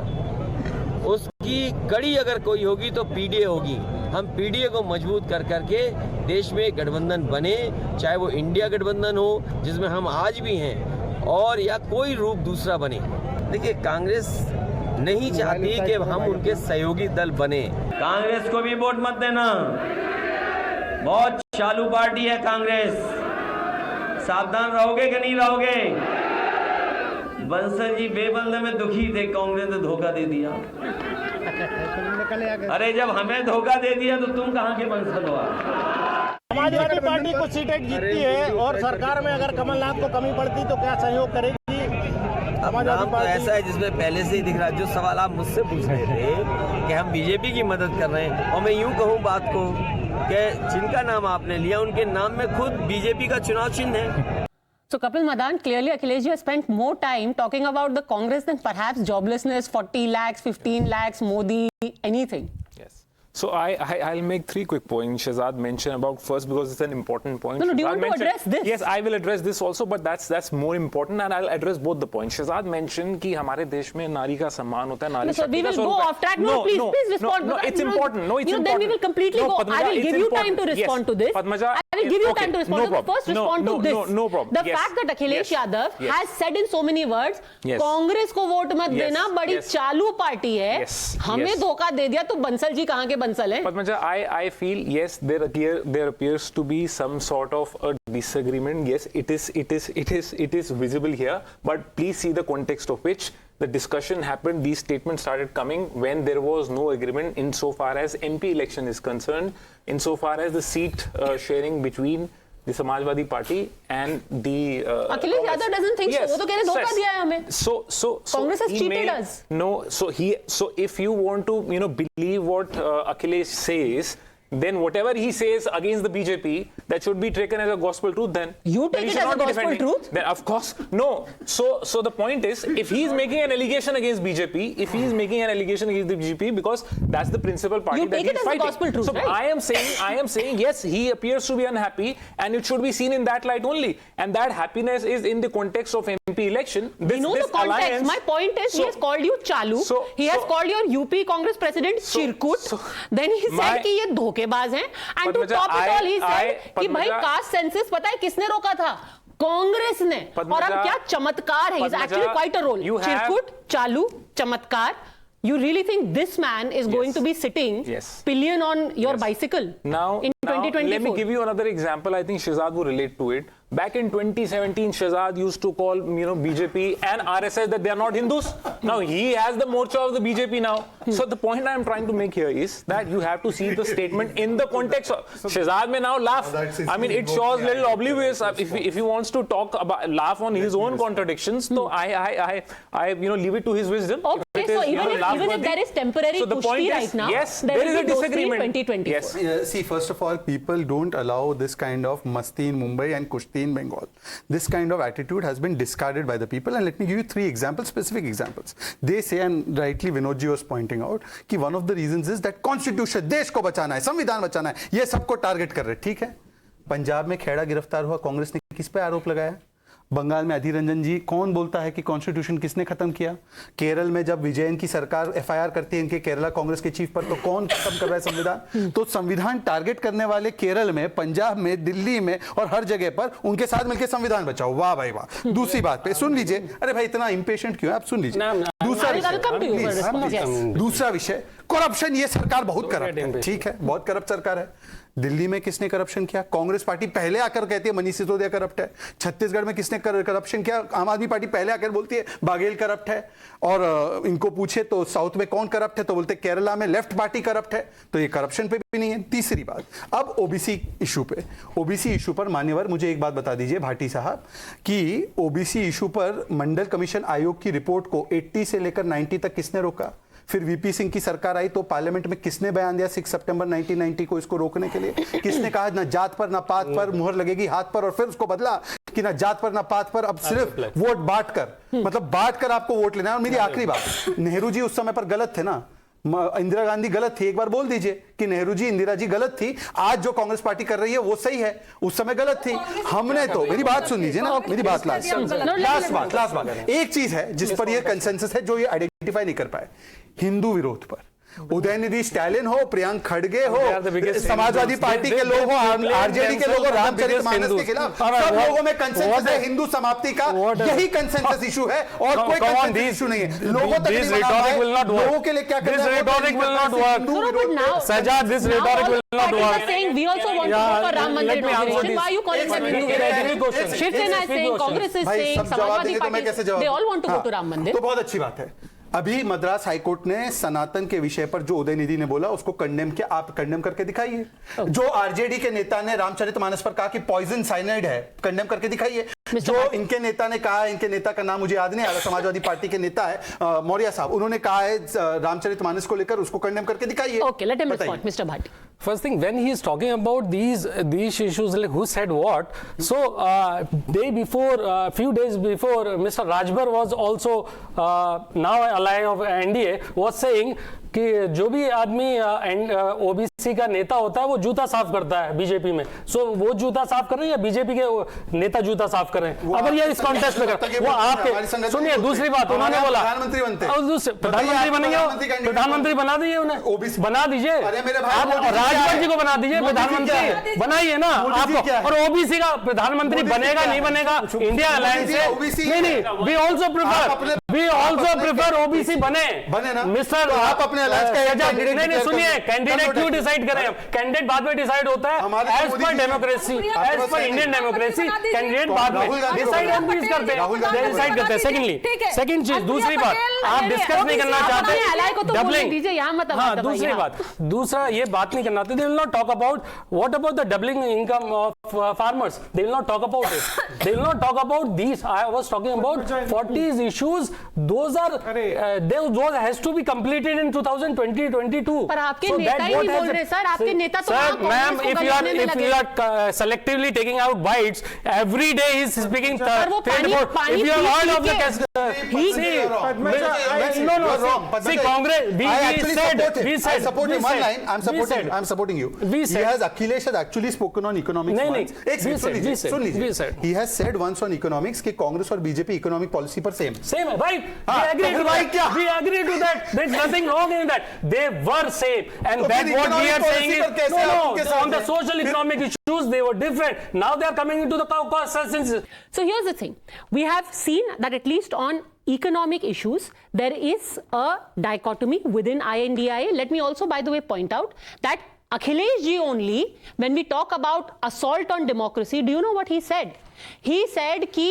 Speaker 9: उसकी कड़ी अगर कोई होगी तो पीडीए होगी। हम पीडीए को मजबूत कर करके देश में गठबंधन बने, चाहे वो इंडिया गठबंधन हो जिसमें हम आज भी हैं और या कोई रूप दूसरा बने। देखिए, कांग्रेस नहीं चाहती कि हम उनके सहयोगी दल बने। कांग्रेस को भी वोट मत देना, बहुत चालू पार्टी है कांग्रेस, सावधान रहोगे कि नहीं रहोगे? बंसल जी बेबंद में दुखी थे, कांग्रेस ने धोखा दे दिया। अरे जब हमें धोखा दे दिया तो तुम कहां के बंसल हो?
Speaker 10: समाजवादी पार्टी को सीटें जीतती है और सरकार में अगर कमलनाथ को कमी पड़ती तो क्या सहयोग करेगी?
Speaker 9: नाम तो ऐसा है जिसमें पहले से ही दिख रहा है। जो सवाल आप मुझसे पूछ रहे थे कि हम बीजेपी की मदद कर रहे हैं, और मैं यूं कहूं बात को कि जिनका नाम आपने लिया उनके नाम में खुद बीजेपी का चुनाव चिन्ह है।
Speaker 1: So Kapil Madan, clearly Akhilesh has spent more time talking about the Congress than perhaps joblessness, 40 lakhs, 15 lakhs, Modi, anything.
Speaker 11: Yes. So I'll make 3 quick points. Shehzad mentioned about first because it's an important point.
Speaker 1: No, do you want to address this?
Speaker 11: Yes, I will address this also, but that's more important, and I'll address both the points. Shehzad mentioned कि हमारे देश में नारी का सम्मान होता है, नारी
Speaker 1: शक्ति का स्वरूप है. We will go off track. No, please respond.
Speaker 11: No, it's important. No, it's important.
Speaker 1: Then we will completely go. I will give you time to respond to this.
Speaker 11: Padmaja,
Speaker 1: I will give you time to respond to this. First respond to this.
Speaker 11: No problem.
Speaker 1: The fact that Akhilesh Yadav has said in so many words, Congress को vote मत देना, बड़ी चालू party है, हमें धोखा दे दिया, तो बंसल जी कहाँ के बंसल हैं?
Speaker 11: Padmaja, I feel yes, there appears to be some sort of a disagreement. Yes, it is visible here, but please see the context of which the discussion happened. These statements started coming when there was no agreement insofar as MP election is concerned, insofar as the seat sharing between the Samajwadi Party and the
Speaker 1: Akhilesh Yadav doesn't think so. वो तो कह रहे धोखा दिया है हमें.
Speaker 11: So
Speaker 1: Congress has cheated us.
Speaker 11: No, so if you want to believe what Akhilesh says, then whatever he says against the BJP, that should be taken as a gospel truth. Then
Speaker 1: you take it as a gospel truth.
Speaker 11: Then of course no. So the point is, if he is making an allegation against BJP, if he is making an allegation against the BJP, because that's the principal party
Speaker 1: you
Speaker 11: that he is fighting.
Speaker 1: You take it as a gospel truth,
Speaker 11: so
Speaker 1: right?
Speaker 11: I am saying yes, he appears to be unhappy, and it should be seen in that light only. And that happiness is in the context of MP election.
Speaker 1: We know the context.
Speaker 11: Alliance,
Speaker 1: my point is, he has called you Chalu. He has called your UP Congress president Chirkut. Then he said कि ये धोखेबाज हैं. And to top it all, he said कि भाई caste census पता है किसने रोका था? कांग्रेस ने. और अब क्या चमत्कार है? He's actually quite a role. चिरकुट, चालू, चमत्कार. You really think this man is going to be sitting pillion on your bicycle in 2024?
Speaker 11: Let me give you another example. I think Shehzad will relate to it. Back in 2017, Shehzad used to call BJP and RSS that they are not Hindus. Now he has the morcha of the BJP now. So the point I am trying to make here is that you have to see the statement in the context of Shehzad may now laugh. I mean, it shows little oblivious. If he wants to talk about laugh on his own contradictions, so I leave it to his wisdom.
Speaker 1: Okay, so even if there is temporary kushti right now,
Speaker 11: yes, there is a disagreement.
Speaker 1: 2024.
Speaker 11: Yes.
Speaker 7: See, first of all, people don't allow this kind of masti in Mumbai and kushti in Bengal. This kind of attitude has been discarded by the people, and let me give you 3 examples, specific examples. They say, and rightly Vinod ji was pointing out, कि one of the reasons is that constitution, देश को बचाना है, संविधान बचाना है, ये सबको टारगेट कर रहे हैं. ठीक है, पंजाब में खेड़ा गिरफ्तार हुआ, कांग्रेस ने किस पे आरोप लगाया? बंगाल में अधीर रंजन जी, कौन बोलता है कि कॉन्स्टिट्यूशन किसने खत्म किया? केरल में जब विजयन की सरकार एफआईआर करती है इनके केरला कांग्रेस के चीफ पर, तो कौन खत्म कर रहा है संविधान? तो संविधान टारगेट करने वाले केरल में, पंजाब में, दिल्ली में और हर जगह पर उनके साथ मिलकर संविधान बचाओ. वाह भाई वाह. दूसरी बात पे सुन लीजिए. अरे भाई इतना इंपेशेंट क्यों है? आप सुन लीजिए. दूसरा विषय, करप्शन. ये सरकार बहुत करप्ट है. ठीक है, बहुत करप्ट सरकार है. दिल्ली में किसने करप्शन किया? कांग्रेस पार्टी पहले आकर कहती है मनीष सिसोदिया करप्ट है. छत्तीसगढ़ में किसने करप्शन किया? आम आदमी पार्टी पहले आकर बोलती है बाघेल करप्ट है. और इनको पूछे तो साउथ में कौन करप्ट है तो बोलते केरला में लेफ्ट पार्टी करप्ट है. तो ये करप्शन पे भी नहीं है. तीसरी बात, अब ओबीसी इशू पे. ओबीसी इशू पर मान्यवर मुझे एक बात बता दीजिए भाटी साहब, कि ओबीसी इशू पर मंडल कमीशन आयोग की रिपोर्ट को 80 से लेकर 90 तक किसने रोका? फिर वीपी सिंह की सरकार आई तो पार्लियामेंट में किसने बयान दिया 6 सितंबर 1990 को इसको रोकने के लिए? किसने कहा ना जात पर ना पात पर मुहर लगेगी हाथ पर, और फिर उसको बदला कि ना जात पर ना पात पर, अब सिर्फ वोट बांट कर, मतलब बांट कर आपको वोट लेना है. और मेरी आखिरी बात, नेहरू जी उस समय पर गलत थे ना, इंदिरा गांधी गलत थी. एक बार बोल दीजिए कि नेहरू जी, इंदिरा जी गलत थी. आज जो कांग्रेस पार्टी कर रही है वो सही है, उस समय गलत थी. हमने तो, मेरी बात सुन लीजिए ना, मेरी बात लास्ट बात. एक चीज है जिस पर ये कंसेंसस है, जो ये आइडेंटिफाई नहीं कर पाए, हिंदू विरोध पर. उदयनिधि स्टैलिन हो, प्रियंक खड़गे हो,
Speaker 8: They are the biggest
Speaker 7: Samajwadi
Speaker 8: Hindus.
Speaker 7: Party
Speaker 8: They
Speaker 7: के लोग हो,
Speaker 8: claim
Speaker 7: आरजेडी के लोग हो,
Speaker 8: themselves as the
Speaker 7: Ramcharitmanas
Speaker 8: biggest
Speaker 7: के खिलाफ,
Speaker 8: Hindus. Alright,
Speaker 7: सब
Speaker 8: what-
Speaker 7: लोगों में कंसेंसस है हिंदू समाप्ति का। यही कंसेंसस इशू है और कोई कंसेंसस इशू नहीं है। लोगों तक
Speaker 8: This
Speaker 7: नहीं बना
Speaker 8: rhetoric
Speaker 7: है,
Speaker 8: will not work.
Speaker 7: लोगों के लिए क्या
Speaker 8: This
Speaker 7: करना है, वो
Speaker 8: rhetoric
Speaker 7: नहीं
Speaker 8: will
Speaker 7: करना,
Speaker 8: not work.
Speaker 7: Hindu
Speaker 1: No, but
Speaker 7: विरोध
Speaker 1: now,
Speaker 8: Sajjad, this
Speaker 1: now
Speaker 8: rhetoric
Speaker 1: all
Speaker 8: will not
Speaker 1: parties
Speaker 8: work.
Speaker 1: are saying we also want to
Speaker 8: Yeah,
Speaker 1: go for Ram
Speaker 8: let
Speaker 1: Mandir
Speaker 8: me answer
Speaker 1: inauguration.
Speaker 8: this.
Speaker 1: Why are you calling them
Speaker 8: Specific
Speaker 1: Hindu?
Speaker 8: question.
Speaker 1: Shiv Sena is saying, Congress is
Speaker 7: भाई,
Speaker 1: saying,
Speaker 7: सब जवाब
Speaker 1: Samajwadi
Speaker 7: देंगे तो मैं कैसे
Speaker 1: party,
Speaker 7: जवाब
Speaker 1: they
Speaker 7: दूं?
Speaker 1: all want to go
Speaker 7: हाँ,
Speaker 1: to Ram Mandir.
Speaker 7: तो बहुत अच्छी बात है। अभी मद्रास हाईकोर्ट ने सनातन के विषय पर जो उदयनिधि ने बोला उसको कंडेम किया। आप कंडेम करके दिखाइए। जो आरजेडी के नेता ने रामचरितमानस पर कहा कि पॉइजन साइनाइड है, कंडेम करके दिखाइए। जो इनके नेता ने कहा, इनके नेता का नाम मुझे याद नहीं आ रहा, समाजवादी पार्टी के नेता है मौर्य साहब, उन्होंने कहा है रामचरितमानस को लेकर, उसको कंडेम करके दिखाइए।
Speaker 1: Okay, let him respond, Mr. Bhatt.
Speaker 8: First thing, when he is talking about these issues, like who said what, so few days before, Mr. Rajbhar was also now ally of NDA, was saying कि जो भी आदमी OBC का नेता होता है वो जूता साफ करता है बीजेपी में। सो वो जूता साफ कर रहे हैं या बीजेपी के नेता जूता साफ कर रहे हैं? अगर ये इस कॉन्टेस्ट में कर वो आपके सुनिए, दूसरी बात उन्होंने बोला
Speaker 7: प्रधानमंत्री बनते,
Speaker 8: प्रधानमंत्री बनेंगे, प्रधानमंत्री बना दीजिए उन्हें, बना दीजिए, आप राजभर जी को बना दीजिए प्रधानमंत्री, बनाइए ना आपको। और ओबीसी का प्रधानमंत्री बनेगा नहीं बनेगा, इंडिया अलायंस से नहीं, वी ऑल्सो प्रिफर ओबीसी बने मिस्टर।
Speaker 7: आप अपने
Speaker 8: नहीं सुनिए, कैंडिडेट क्यों डिसाइड करें? कैंडिडेट बाद में डिसाइड होता है as per democracy, as per Indian democracy. Candidate बाद में डिसाइड करते हैं। सेकंड चीज, दूसरी बात आप डिस्कस नहीं करना चाहते डबलिंग। हाँ, दूसरी बात, दूसरा ये बात नहीं करना चाहते। They will not talk about what about the doubling income of farmers, they will not talk about it, they will not talk about this. I was talking about 40 issues, those has to be completed in 2020-22.
Speaker 1: पर आपके नेता ही नहीं बोल रहे sir, आपके नेता तो
Speaker 8: Sir, ma'am, if you are selectively taking out bites, every day he is speaking. If you have heard of the see, Congress, we said,
Speaker 7: I support him one line. I'm supporting you. Akhilesh has actually spoken on economics once. He has said once on economics कि कांग्रेस और BJP economic policy पर same
Speaker 8: है, right? We agree to that. There's nothing wrong in that. They were same, and that what we are saying is no. On the social economic issues, they were different. Now they are coming into the consensus.
Speaker 1: So here's the thing: we have seen that at least on economic issues, there is a dichotomy within INDIA. Let me also, by the way, point out that Akhilesh ji only, when we talk about assault on democracy, do you know what he said? He said कि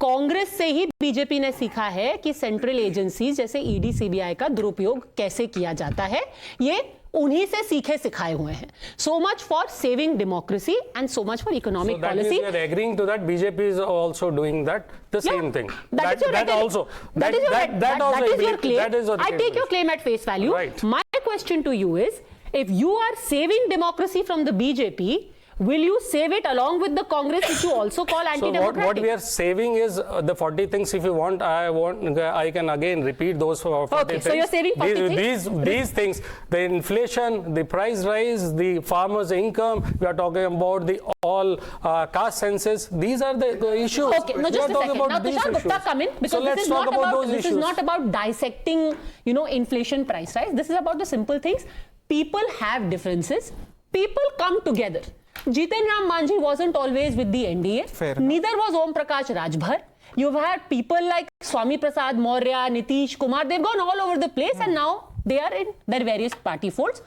Speaker 1: कांग्रेस से ही BJP ने सीखा है कि central agencies जैसे ED CBI का दुरुपयोग कैसे किया जाता है, ये उन्हीं से सीखे सिखाए हुए हैं. So much for saving democracy and so much for economic policy.
Speaker 8: So that is, agreeing to that, BJP is also doing that, the same thing.
Speaker 1: That is your claim. I take your claim at face value.
Speaker 8: Right.
Speaker 1: My question to you is, if you are saving democracy from the BJP, will you save it along with the Congress, which you also call anti-democratic?
Speaker 8: So what we are saving is the 40 things. If you want, I can again repeat those 40
Speaker 1: okay,
Speaker 8: things.
Speaker 1: so you're saving 40 things?
Speaker 8: These things, the inflation, the price rise, the farmers' income, we are talking about the all caste census. These are the issues.
Speaker 1: Okay, no, just a second. Now, Tushar Gupta come in, because this is not about dissecting, inflation, price rise. This is about the simple things. People have differences. People come together. Jiten Ram Manjhi wasn't always with the NDA.
Speaker 3: Fair
Speaker 1: Neither was Om Prakash Rajbhar. You've had people like Swami Prasad Maurya, Nitish Kumar. They've gone all over the place and now they are in their various party folds.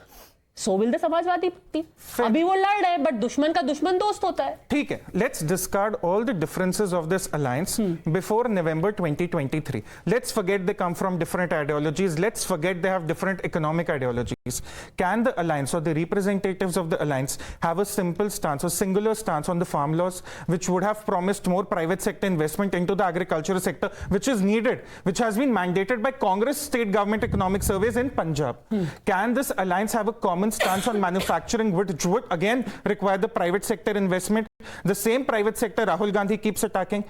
Speaker 1: So will the Samajwadi Party. अभी वो लड़ रहे हैं, but दुश्मन का दुश्मन दोस्त होता है.
Speaker 3: ठीक है, let's discard all the differences of this alliance before November 2023. Let's forget they come from different ideologies. Let's forget they have different economic ideologies. Can the alliance or the representatives of the alliance have a simple stance or singular stance on the farm laws, which would have promised more private sector investment into the agricultural sector, which is needed, which has been mandated by Congress state government economic surveys in Punjab? Can this alliance have a common stance on manufacturing, which would again require the private sector investment, the same private sector Rahul Gandhi keeps attacking?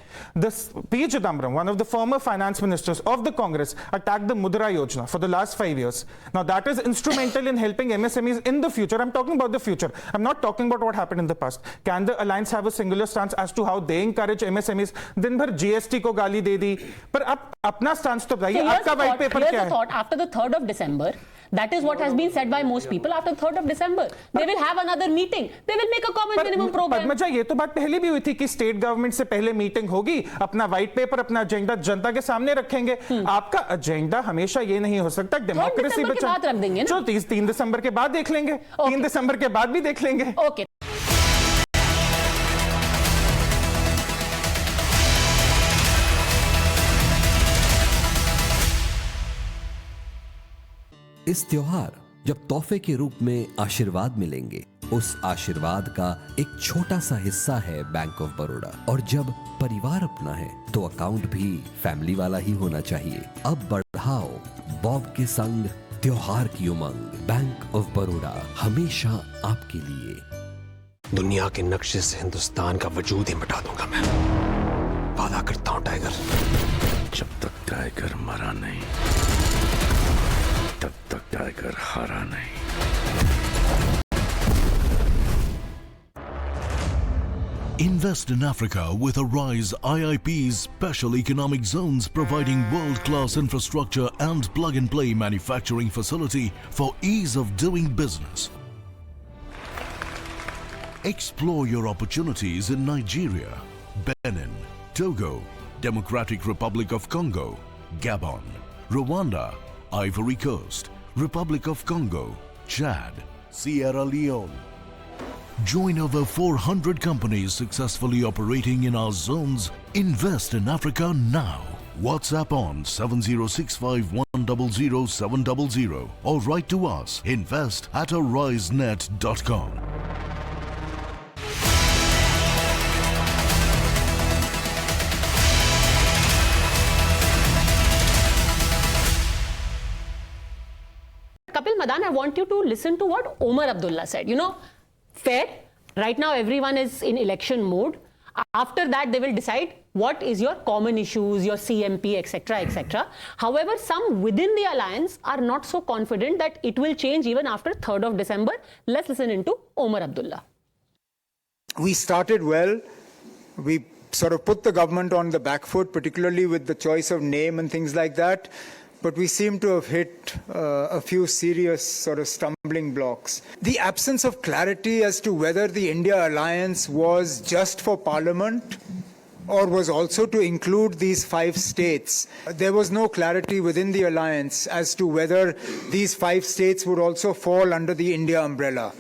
Speaker 3: P. Chidambaram, one of the former finance ministers of the Congress, attacked the Mudra Yojana for the last 5 years. Now that is instrumental in helping MSMEs in the future. I'm talking about the future. I'm not talking about what happened in the past. Can the alliance have a singular stance as to how they encourage MSMEs? दिन भर GST को गाली दे दी, पर अब अपना stance तो बताइए, आपका white paper क्या है?
Speaker 1: After the 3rd of December, That is what has been said by most people. After 3rd of December, they will have another meeting. They will make a common minimum program.
Speaker 3: Padmaja, ये तो बात पहले भी हुई थी कि स्टेट गवर्नमेंट से पहले मीटिंग होगी, अपना व्हाइट पेपर, अपना एजेंडा जनता के सामने रखेंगे. आपका एजेंडा हमेशा ये नहीं हो सकता डेमोक्रेसी
Speaker 1: के बाद रख देंगे ना.
Speaker 3: 3 दिसंबर के बाद देख लेंगे. 3 दिसंबर के बाद भी देख लेंगे.
Speaker 1: Okay.
Speaker 12: इस त्योहार जब तोहफे के रूप में आशीर्वाद मिलेंगे, उस आशीर्वाद का एक छोटा सा हिस्सा है बैंक ऑफ बड़ौदा. और जब परिवार अपना है तो अकाउंट भी फैमिली वाला ही होना चाहिए. अब बढ़ाओ बॉब के संग त्योहार की उमंग. बैंक ऑफ बड़ौदा, हमेशा आपके लिए.
Speaker 13: दुनिया के नक्शे से हिंदुस्तान का वजूद ही मिटा दूंगा मैं. वादा करता हूं टाइगर.
Speaker 14: जब तक टाइगर मरा नहीं, तब तक टाइगर हारा नहीं.
Speaker 15: Invest in Africa with Arise IIP's special economic zones, providing world-class infrastructure and plug-and-play manufacturing facility for ease of doing business. Explore your opportunities in Nigeria, Benin, Togo, Democratic Republic of Congo, Gabon, Rwanda, Ivory Coast, Republic of Congo, Chad, Sierra Leone. Join over 400 companies successfully operating in our zones. Invest in Africa now. WhatsApp on 7065100700 or write to us invest@arisenet.com.
Speaker 1: Kapil Madan, I want you to listen to what Omar Abdullah said. You know, fair. Right now, everyone is in election mode. After that, they will decide what is your common issues, your CMP, etc., etc. However, some within the alliance are not so confident that it will change even after 3rd of December. Let's listen into Omar Abdullah.
Speaker 16: We started well. We sort of put the government on the back foot, particularly with the choice of name and things like that. But we seem to have hit a few serious sort of stumbling blocks. The absence of clarity as to whether the India alliance was just for Parliament or was also to include these 5 states. There was no clarity within the alliance as to whether these 5 states would also fall under the India umbrella.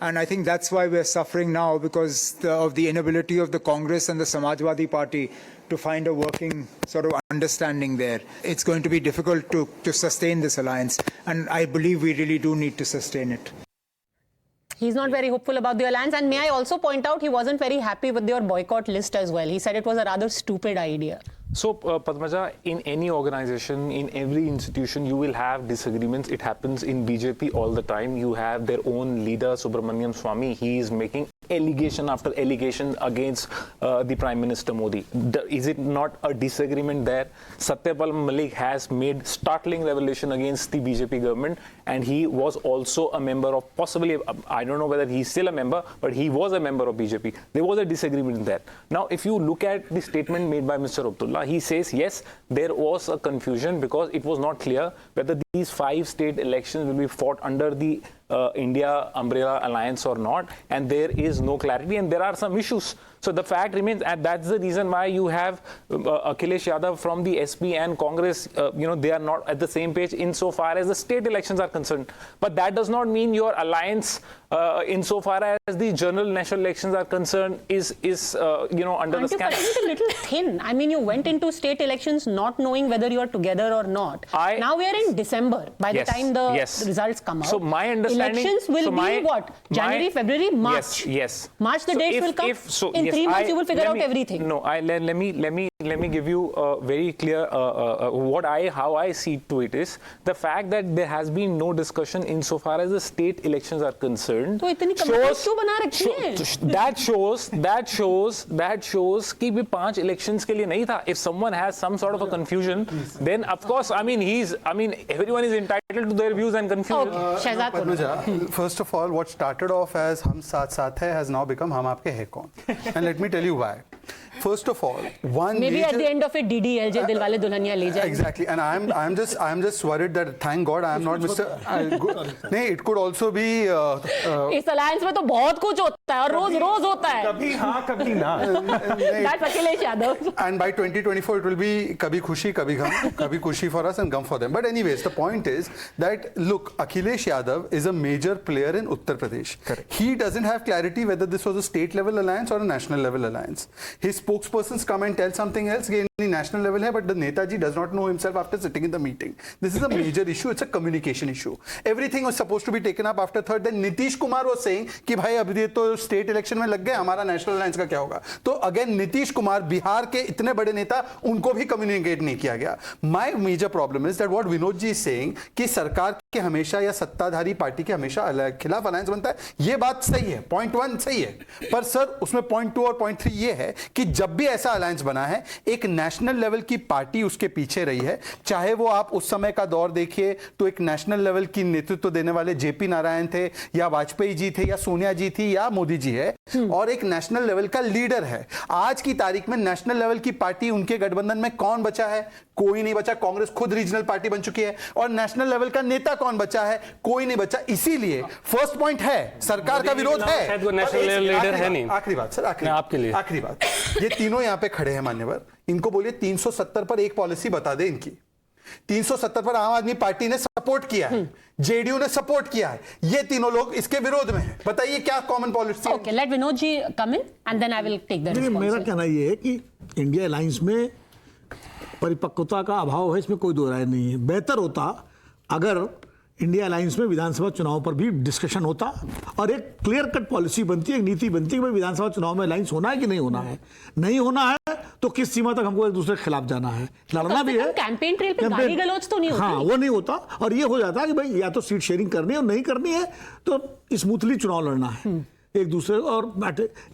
Speaker 16: And I think that's why we're suffering now, because of the inability of the Congress and the Samajwadi Party to find a working sort of understanding there. It's going to be difficult to sustain this alliance, and I believe we really do need to sustain it.
Speaker 1: He's not very hopeful about the alliance, and may I also point out he wasn't very happy with your boycott list as well. He said it was a rather stupid idea.
Speaker 11: So, Padmaja, in any organization, in every institution, you will have disagreements. It happens in BJP all the time. You have their own leader, Subramaniam Swamy. He is making allegation after allegation against the Prime Minister Modi. Is it not a disagreement there? Satyapal Malik has made startling revelation against the BJP government, and he was also a member of, possibly, I don't know whether he's still a member, but he was a member of BJP. There was a disagreement there. Now, if you look at the statement made by Mr. Abdullah, he says, yes, there was a confusion because it was not clear whether these 5 state elections will be fought under the India umbrella alliance or not, and there is no clarity, and there are some issues. So the fact remains, and that's the reason why you have Akhilesh Yadav from the SP and Congress, they are not at the same page insofar as the state elections are concerned. But that does not mean your alliance, insofar as the general national elections are concerned, is under the scan.
Speaker 1: Isn't it a little thin? I mean, you went into state elections not knowing whether you are together or not. Now we are in December by the time the results come out.
Speaker 11: So my understanding,
Speaker 1: elections will be what? January, February, March.
Speaker 11: Yes.
Speaker 1: March the dates will come. In 3 months you will figure out everything.
Speaker 11: No, let me give you a very clear how I see to it is the fact that there has been no discussion insofar as the state elections are concerned. That shows कि भी 5 elections के लिए नहीं था. If someone has some sort of a confusion, then of course, everyone is entitled to their views and confusion.
Speaker 7: Padmaja, first of all, what started off as हम साथ साथ है has now become हम आपके हैं कौन. And let me tell you why. first of all, one
Speaker 1: maybe at
Speaker 7: major-
Speaker 1: the end of it DDLJ Dilwale Dulhania Le Jayenge.
Speaker 7: Exactly, and I'm just worried that thank God I'm not Mr. नहीं, it could also be.
Speaker 1: इस alliance में तो बहुत कुछ होता है और रोज होता है.
Speaker 3: कभी हाँ कभी ना.
Speaker 1: That's Akhilesh Yadav.
Speaker 7: And by 2024 it will be kabhi khushi kabhi gham, kabhi khushi for us and gham for them. But anyways, the point is that look, Akhilesh Yadav is a major player in Uttar Pradesh.
Speaker 3: Correct.
Speaker 7: He doesn't have clarity whether this was a state level alliance or a national level alliance. His spokespersons come and tell something else. Again, national level hai, but the Netaji does not know himself after sitting in the meeting. This is a major issue. It's a communication issue. Everything was supposed to be taken up after third. Then Nitish Kumar was saying कि भाई अब ये तो state election में लग गए, हमारा national alliance का क्या होगा. तो अगेन नीतीश कुमार बिहार के इतने बड़े नेता, उनको भी कम्युनिकेट नहीं किया गया. My major problem is that what Vinod ji is saying कि सरकार के हमेशा या सत्ताधारी पार्टी के हमेशा खिलाफ अलायंस बनता है. ये बात सही है, पॉइंट 1 सही है, पर सर उसमें पॉइंट 2 और पॉइंट 3 ये है कि जब भी ऐसा अलायंस बना है, एक नेशनल लेवल की पार्टी उसके पीछे रही है. चाहे वो आप उस समय का दौर देखिए तो एक नेशनल लेवल की नेतृत्व देने वाले जेपी नारायण थे, या वाजपेयी जी थे, या सोनिया जी थी, या मोदी जी है, और एक नेशनल लेवल का लीडर है. आज की तारीख में नेशनल लेवल की पार्टी उनके गठबंधन में कौन बचा है? कोई नहीं बचा. कांग्रेस खुद रीजनल पार्टी बन चुकी है. और नेशनल लेवल का नेता कौन बचा है? कोई नहीं बचा. इसीलिए फर्स्ट पॉइंट है, सरकार का विरोध है.
Speaker 8: नेशनल लीडर है नहीं.
Speaker 7: आखिरी बात सर,
Speaker 8: आपके लिए
Speaker 7: आखिरी बात, ये तीनों यहां पे खड़े हैं मान्यवर, इनको बोलिए 370 पर एक पॉलिसी बता दे इनकी. 370 पर आम आदमी पार्टी ने सपोर्ट किया है, जेडीयू ने सपोर्ट किया है, ये तीनों लोग इसके विरोध में हैं. बताइए क्या common policy.
Speaker 1: Okay, let Vinod ji come in and then I will take the response.
Speaker 2: मेरा कहना ये है कि इंडिया अलायंस में परिपक्वता का अभाव है, इसमें कोई दो राय नहीं है. बेहतर होता अगर इंडिया अलायंस में विधानसभा चुनाव पर भी डिस्कशन होता और एक क्लियर कट पॉलिसी बनती है, एक नीति बनती है कि भाई विधानसभा चुनाव में अलायंस होना है कि नहीं होना है. नहीं होना है तो किस सीमा तक हमको एक दूसरे के खिलाफ जाना है, लड़ना भी है.
Speaker 1: कैंपेन ट्रेल पे गाली गलौज तो नहीं होती.
Speaker 2: हाँ, वो नहीं होता. और ये हो जाता है कि भाई या तो सीट शेयरिंग करनी है और नहीं करनी है तो स्मूथली चुनाव लड़ना है एक दूसरे. और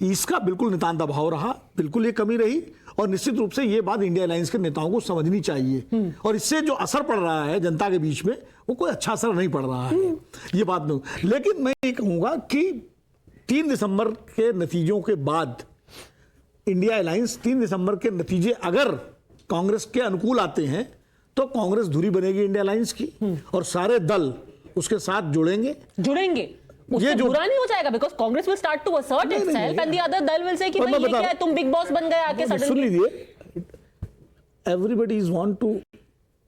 Speaker 2: इसका बिल्कुल नितांत अभाव रहा, बिल्कुल ये कमी रही. और निश्चित रूप से ये बात इंडिया अलायंस के नेताओं को समझनी चाहिए. और इससे जो असर पड़ रहा है जनता के बीच में, वो कोई अच्छा असर नहीं पड़ रहा है, ये बात नहीं. लेकिन मैं ये कहूँगा कि 3 दिसंबर के नतीजों के बाद इंडिया अलायंस 3 दिसंबर के नतीजे अगर कांग्रेस के अनुकूल आते हैं तो कांग्रेस धुरी बनेगी इंडिया अलायंस की और सारे दल उसके साथ जुड़ेंगे.
Speaker 1: उससे बुरा नहीं हो जाएगा because Congress will start to assert itself and the other दल विल से कि भाई ये क्या है, तुम बिग बॉस बन गए आके सडनली.
Speaker 2: सुन लीजिए, everybody is want to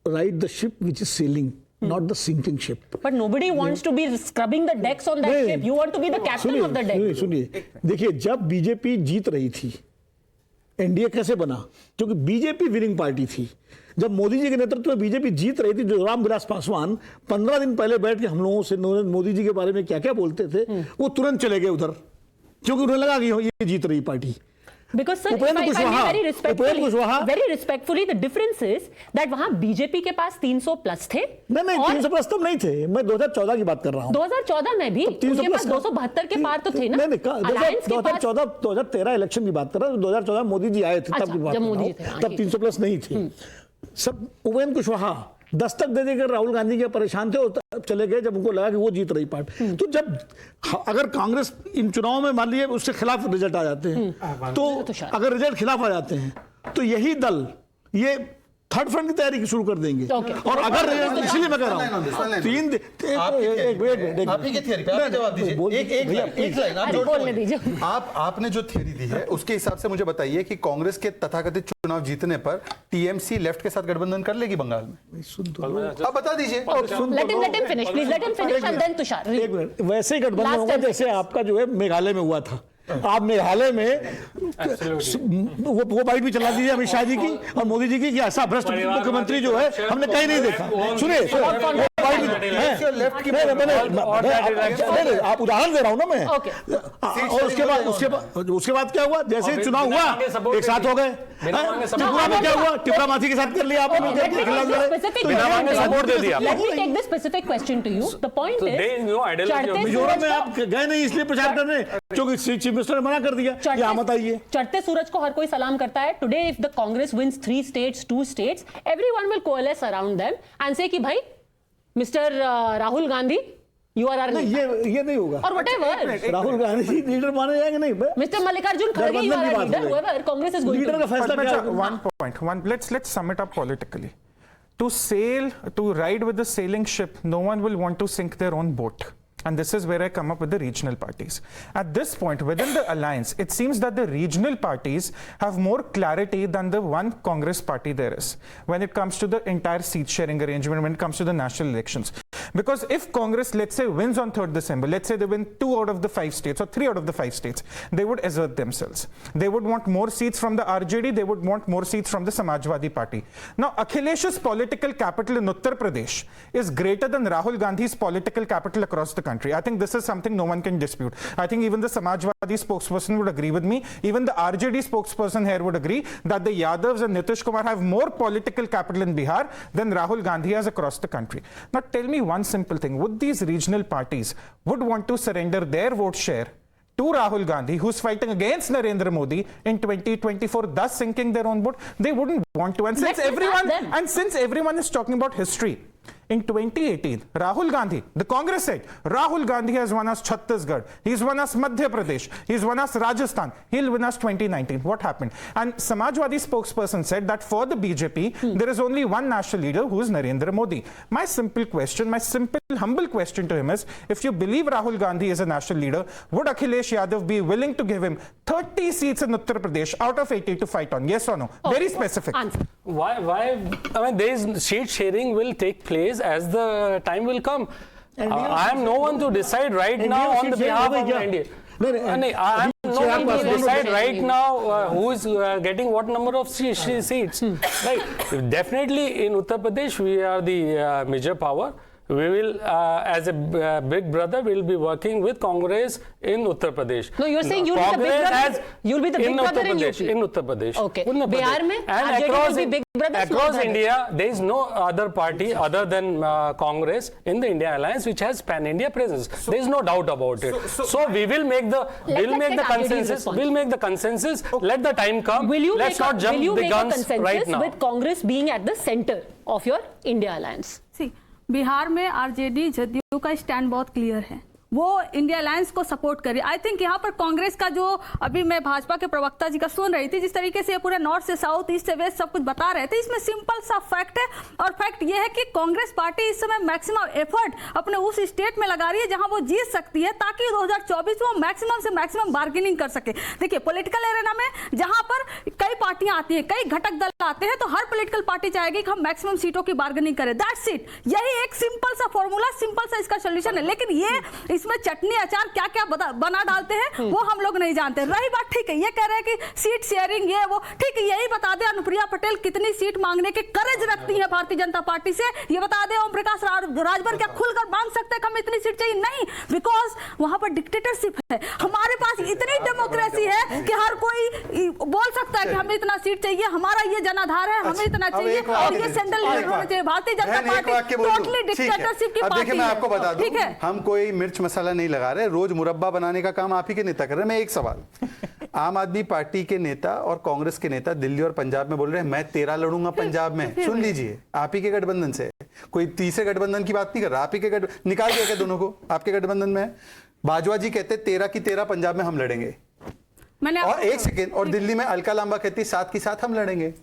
Speaker 2: ride the ship which is sailing, not the sinking ship.
Speaker 1: But nobody wants to be scrubbing the decks on that ship. You want to be the captain of the deck.
Speaker 2: सुनिए, देखिए जब BJP जीत रही थी, NDA कैसे बना? क्योंकि BJP winning party थी. जब मोदी जी के नेतृत्व में बीजेपी जीत रही थी, जो रामविलास पासवान 15 दिन पहले बैठ के हम लोगों से मोदी जी के बारे में क्या क्या बोलते थे, वो तुरंत चले गए उधर, क्योंकि उन्हें लगा कि ये जीत रही party.
Speaker 1: Because sir, very respectfully, the difference is that वहाँ बीजेपी के पास 300 प्लस थे.
Speaker 2: नहीं 300 प्लस तब नहीं थे, मैं 2014 की बात कर रहा हूँ.
Speaker 1: 2014 में भी उनके पास 272 के पार तो थे ना.
Speaker 2: नहीं 2013 इलेक्शन की बात कर रहा हूँ. 2014 मोदी जी आए थे तब की बात कर रहा हूँ, तब 300 प्लस नहीं थे. सब उपेंद्र कुशवाहा दस्तक दे देकर राहुल गांधी के परेशान थे और चले गए जब उनको लगा कि वो जीत रही पार्टी. तो जब अगर कांग्रेस इन चुनाव में मान लीजिए उसके खिलाफ रिजल्ट आ जाते हैं, तो अगर रिजल्ट खिलाफ आ जाते हैं तो यही दल ये थर्ड फ्रंट की तैयारी शुरू कर देंगे. और अगर इसलिए मैं कह रहा हूँ
Speaker 7: आपने जो थियरी दी है उसके हिसाब से मुझे बताइए कि कांग्रेस के तथाकथित चुनाव जीतने पर टीएमसी लेफ्ट के साथ गठबंधन कर लेगी बंगाल में. आप बता दीजिए.
Speaker 2: वैसे ही गठबंधन होगा जैसे आपका जो है मेघालय में हुआ था. आप मेघालय में वो बाइट भी चला दीजिए अमित शाह जी की और मोदी जी की कि ऐसा भ्रष्ट मुख्यमंत्री जो है हमने कहीं नहीं देखा. सुनिए, आप उदाहरण दे रहा हूं ना मैं. और उसके बाद क्या हुआ? जैसे ही चुनाव हुआ एक साथ हो गए. त्रिपुरा में क्या हुआ? त्रिपुरा माथी के साथ कर लिया आपने. मिजोरम में आप गए नहीं इसलिए प्रचार करने क्योंकि चीफ मिनिस्टर ने मना कर दिया कि आप मत आइए.
Speaker 1: चढ़ते सूरज को हर कोई सलाम करता है. Today if the Congress wins 3 states, 2 states, everyone will coalesce around them and say कि भाई mister Rahul Gandhi, You are our
Speaker 2: नहीं, ये नहीं होगा।
Speaker 1: और whatever.
Speaker 2: राहुल गांधी जी लीडर माने जाएंगे नहीं?
Speaker 1: Mr. Mallikarjun Kharge, you are a leader. Whoever Congress is going to.
Speaker 2: Leader का फैसला क्या होगा?
Speaker 3: One. Let's sum it up politically. To ride with the sailing ship, no one will want to sink their own boat. And this is where I come up with the regional parties. At this point, within the alliance, it seems that the regional parties have more clarity than the one Congress party there is when it comes to the entire seat sharing arrangement, when it comes to the national elections. Because if Congress, let's say, wins on 3rd December, let's say they win 2 out of the 5 states or 3 out of the 5 states, they would assert themselves. They would want more seats from the RJD, they would want more seats from the Samajwadi Party. Now, Akhilesh's political capital in Uttar Pradesh is greater than Rahul Gandhi's political capital across the country. I think this is something no one can dispute. I think even the Samajwadi spokesperson would agree with me. Even the RJD spokesperson here would agree that the Yadavs and Nitish Kumar have more political capital in Bihar than Rahul Gandhi has across the country. Now tell me one simple thing. Would these regional parties would want to surrender their vote share to Rahul Gandhi, who's fighting against Narendra Modi in 2024, thus sinking their own vote? They wouldn't want to. And since everyone is talking about history, in 2018, Rahul Gandhi, the Congress said, Rahul Gandhi has won us Chhattisgarh, he's won us Madhya Pradesh, he's won us Rajasthan, he'll win us 2019. What happened? And Samajwadi spokesperson said that for the BJP, there is only one national leader who is Narendra Modi. My simple question, my simple, humble question to him is, if you believe Rahul Gandhi is a national leader, would Akhilesh Yadav be willing to give him 30 seats in Uttar Pradesh out of 80 to fight on? Yes or no? Very specific.
Speaker 1: Answer.
Speaker 8: Why? I mean, there is seat sharing will take place as the time will come. I am no one to decide right now on the behalf of India. I am no one to decide right now who is getting what number of seats. Right? Definitely in Uttar Pradesh, we are the major power. We will, as a big brother, we will be working with Congress in Uttar Pradesh.
Speaker 1: No, you're saying you'll be the big brother. You'll be the big brother in UP.
Speaker 8: In Uttar Pradesh.
Speaker 1: Okay. Bihar mein RJD will be big brother.
Speaker 8: Across India, there is no other party other than Congress in the India Alliance which has pan-India presence. There is no doubt about it. So we will make the consensus. We'll make the consensus. Let the time come. Let's not jump the guns right now.
Speaker 1: With Congress being at the center of your India Alliance.
Speaker 6: See, Bihar में RJD JDU का stand बहुत clear है, वो India alliance को support करे। I think यहाँ पर कांग्रेस का जो अभी मैं भाजपा के प्रवक्ता जी का सुन रही थी, जिस तरीके से ये पूरे नॉर्थ से साउथ, ईस्ट से वेस्ट सब कुछ बता रहे थे, इसमें सिंपल सा फैक्ट है। और फैक्ट ये है कि कांग्रेस पार्टी इस समय मैक्सिमम एफर्ट अपने उस स्टेट में लगा रही है जहां वो जीत सकती है, ताकि 2024 में वो मैक्सिमम से मैक्सिमम बार्गेनिंग कर सके। देखिए, पॉलिटिकल एरेना में जहां पर कई पार्टियां आती हैं, कई घटक दल आते हैं, तो हर पॉलिटिकल पार्टी चाहेगी कि हम मैक्सिमम सीटों की बार्गेनिंग करें। That's it. यही एक सिंपल सा फॉर्मूला, सिंपल सा इसका सोल्यूशन है। लेकिन ये इसमें चटनी अचार क्या क्या बना डालते हैं वो हम लोग नहीं जानते। रही बात, ठीक है, ये कह रहे हैं कि सीट शेयरिंग ये वो, ठीक है, यही बता दे अनुप्रिया पटेल कितनी सीट मांगने के करेज रखती है भारतीय जनता पार्टी से। ये बता दे ओम प्रकाश राजभर क्या खुलकर मांग सकते हैं कि हमें इतनी सीट चाहिए? नहीं, बिकॉज वहां पर डिक्टेटरशिप है। हमारे पास इतनी डेमोक्रेसी है कि हर कोई बोल सकता है कि हमें इतना सीट चाहिए, हमारा ये जनाधार है, हमें इतना चाहिए, और ये सेंट्रल लीडर होना चाहिए। Bharatiya Janata party totally dictatorship की पार्टी है।
Speaker 7: मैं आपको बता दूं, हम कोई मिर्च मसाला नहीं लगा रहे, रोज मुरब्बा बनाने का काम आप ही के नेता कर रहे हैं। मैं एक सवाल, आम आदमी पार्टी के नेता और कांग्रेस के नेता दिल्ली और पंजाब में बोल रहे हैं मैं 13 लड़ूंगा पंजाब में। सुन लीजिए, आप ही के गठबंधन से, कोई तीसरे गठबंधन की बात नहीं कर रहा, आप ही के निकाल दिया दोनों को, आपके गठबंधन में। बाजवा जी कहते 13 की 13 पंजाब में हम लड़ेंगे, और एक सेकेंड, और दिल्ली में अलका लांबा कहती 7 की 7 हम लड़ेंगे।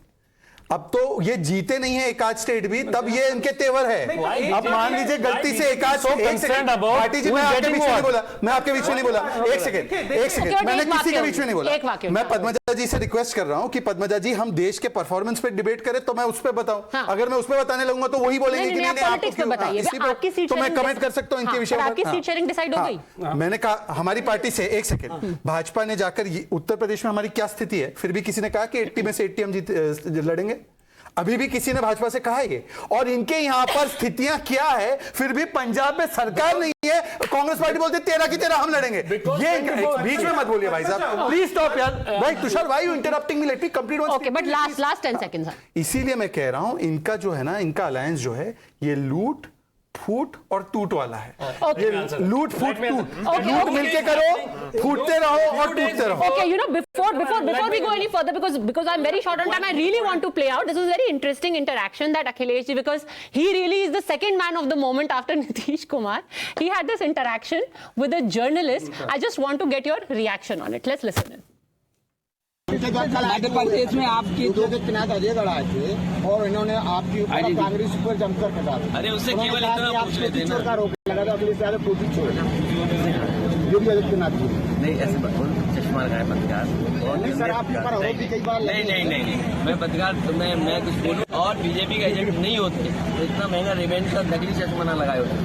Speaker 7: अब तो ये जीते नहीं है एकाध स्टेट भी, तब ये इनके तेवर है। अब मान लीजिए गलती से एकाध पार्टी जी, मैं आपके बीच में नहीं बोला, मैं आपके बीच में नहीं बोला, एक सेकंड, मैंने किसी के बीच में नहीं बोला। मैं पद्मजा जी से रिक्वेस्ट कर रहा हूं कि पद्मजा जी हम देश के परफॉर्मेंस पे डिबेट करें, तो मैं उस पर बताऊं। अगर मैं उस पर बताने लगूंगा तो वही बोलेंगे कि नहीं, तो मैं कमेंट कर सकता हूं इनके विषय पर। मैंने कहा हमारी पार्टी से, एक सेकंड, भाजपा ने जाकर उत्तर प्रदेश में हमारी क्या स्थिति है, फिर भी किसी ने कहा कि 80 में से 80 हम लड़ेंगे। अभी भी किसी ने भाजपा से कहा है, और इनके यहां पर स्थितियां क्या है, फिर भी पंजाब में सरकार नहीं है, कांग्रेस पार्टी बोलती 13 की 13 हम लड़ेंगे। ये बीच में मत बोलिए भाई साहब, प्लीज स्टॉप यार। भाई Tushar, why you interrupting me? Let me complete one.
Speaker 1: Okay, but last 10 seconds.
Speaker 7: इसीलिए मैं कह रहा हूं, इनका जो है ना, इनका अलायंस जो है, ये लूट फूट और टूट वाला है।
Speaker 1: Okay.
Speaker 7: ये लूट फूट टूट,
Speaker 1: Okay,
Speaker 7: लूट
Speaker 1: okay.
Speaker 7: मिलके करो, फूटते रहो और टूटते रहो।
Speaker 1: Okay, you know, before we go any further, because I'm very short on time, I really want to play out. This was a very interesting interaction that Akhilesh ji, because he really is the second man of the moment after Nitish Kumar. He had this interaction with a journalist. I just want to get your reaction on it. Let's listen in.
Speaker 10: Madhya Pradesh में आपकी दो के चुनाव अजयगढ़ आए थे और इन्होंने आपके ऊपर कांग्रेस पर जमकर कहा।
Speaker 9: अरे उससे केवल इतना पूछ लेते हैं
Speaker 10: का रोक लगा था, अगले साल पूछी छोड़ योगी आदित्यनाथ जी।
Speaker 9: नहीं ऐसे चश्मा लगाए पत्रकार
Speaker 10: सर, आपके ऊपर आरोप भी कई बार
Speaker 9: नहीं मैं पत्रकार मैं कुछ बोलूं और बीजेपी का एजेंट नहीं होते तो इतना महंगा रिवेंज का नकली चश्मा ना लगाए होते।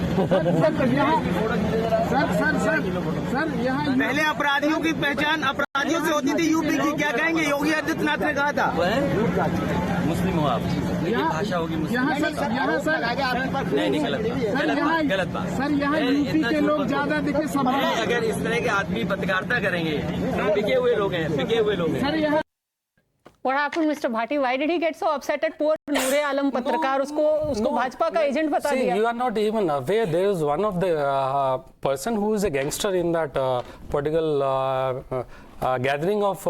Speaker 10: सर यहाँ पहले अपराधियों की पहचान अपराधियों से होती थी यूपी की, क्या कहेंगे? योगी आदित्यनाथ ने कहा था
Speaker 9: मुस्लिम हो आप, लेकिन भाषा होगी मुस्लिम। नहीं गलत बात
Speaker 10: सर, यहाँ यूपी के लोग ज्यादा दिखे सब।
Speaker 9: अगर इस तरह के आदमी पत्रकारिता करेंगे तो बिके हुए लोग हैं।
Speaker 10: सर यहाँ
Speaker 1: What happened, Mr. Bhati? Why did he get so upset at poor Noor Alam पत्रकार? उसको भाजपा का एजेंट बता दिया।
Speaker 8: You are not even aware. There is one of the person who is a gangster in that particular gathering of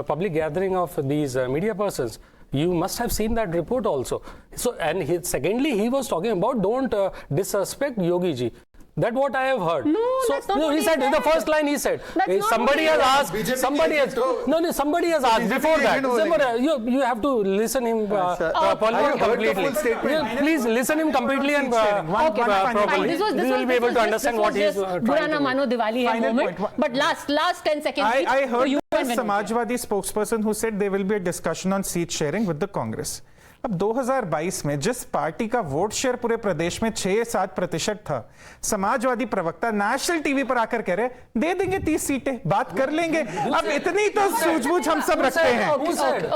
Speaker 8: public gathering of these media persons. You must have seen that report also. So, and secondly, he was talking about don't disrespect Yogi ji. That what I have heard.
Speaker 1: No, that's not what
Speaker 8: he said. In the first line, he said. Somebody has asked. Somebody has asked before that. You have to listen him completely. Please listen him completely and properly.
Speaker 1: This
Speaker 8: will be able to understand what he is trying to do.
Speaker 1: Burana mano Diwali hai moment. But last 10 seconds.
Speaker 3: I heard the Samajwadi spokesperson who said there will be a discussion on seat sharing with the Congress. अब 2022 में जिस party का vote share पूरे प्रदेश में 6-7% था, समाजवादी प्रवक्ता national TV पर आकर कह रहे दे देंगे 30 सीटें, बात कर लेंगे। अब इतनी तो सूझबूझ हम सब रखते हैं।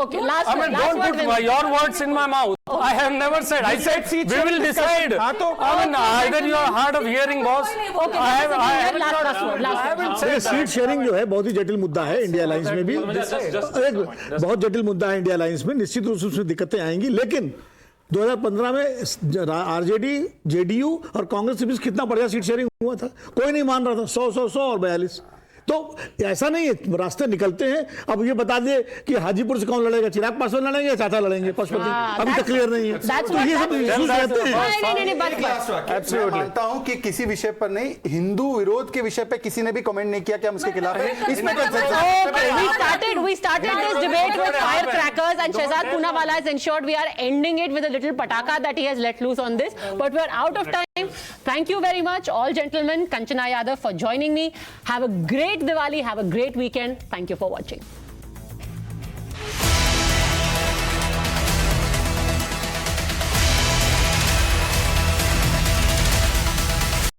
Speaker 1: Okay, last
Speaker 8: I mean, don't put your words in my mouth. I have never said. I said we will decide. I mean, either you are hard of hearing, boss. I haven't said
Speaker 2: seat sharing जो है बहुत ही जटिल मुद्दा है India alliance में भी, बहुत जटिल मुद्दा है इंडिया अलायंस में। निश्चित रूप से उसमें दिक्कतें आएंगी, लेकिन 2015 में आरजेडी, जेडीयू और कांग्रेस के बीच कितना बढ़िया सीट शेयरिंग हुआ था, कोई नहीं मान रहा था। 100 और 42। तो ऐसा नहीं है, रास्ते निकलते हैं। अब ये बता दे कि हाजीपुर से कौन लड़ेगा, चिराग पासवान लड़ेंगे या चाचा लड़ेंगे, पशुपति, अभी तक क्लियर नहीं है। तो ये सब इश्यूज रहते हैं।
Speaker 7: एब्सोल्युटली मानता हूं कि किसी विषय पर नहीं, हिंदू विरोध के विषय पर किसी ने भी कमेंट नहीं किया कि हम उसके खिलाफ हैं। इसमें
Speaker 1: we started this debate with firecrackers, and Shehzad Poonawalla has ensured we are ending it with a little pataka that he has let loose on this. But we are out of time. Thank you very much, all gentlemen, Kanchana Yadav, for joining me. Have a great Diwali, have a great weekend. Thank you for watching.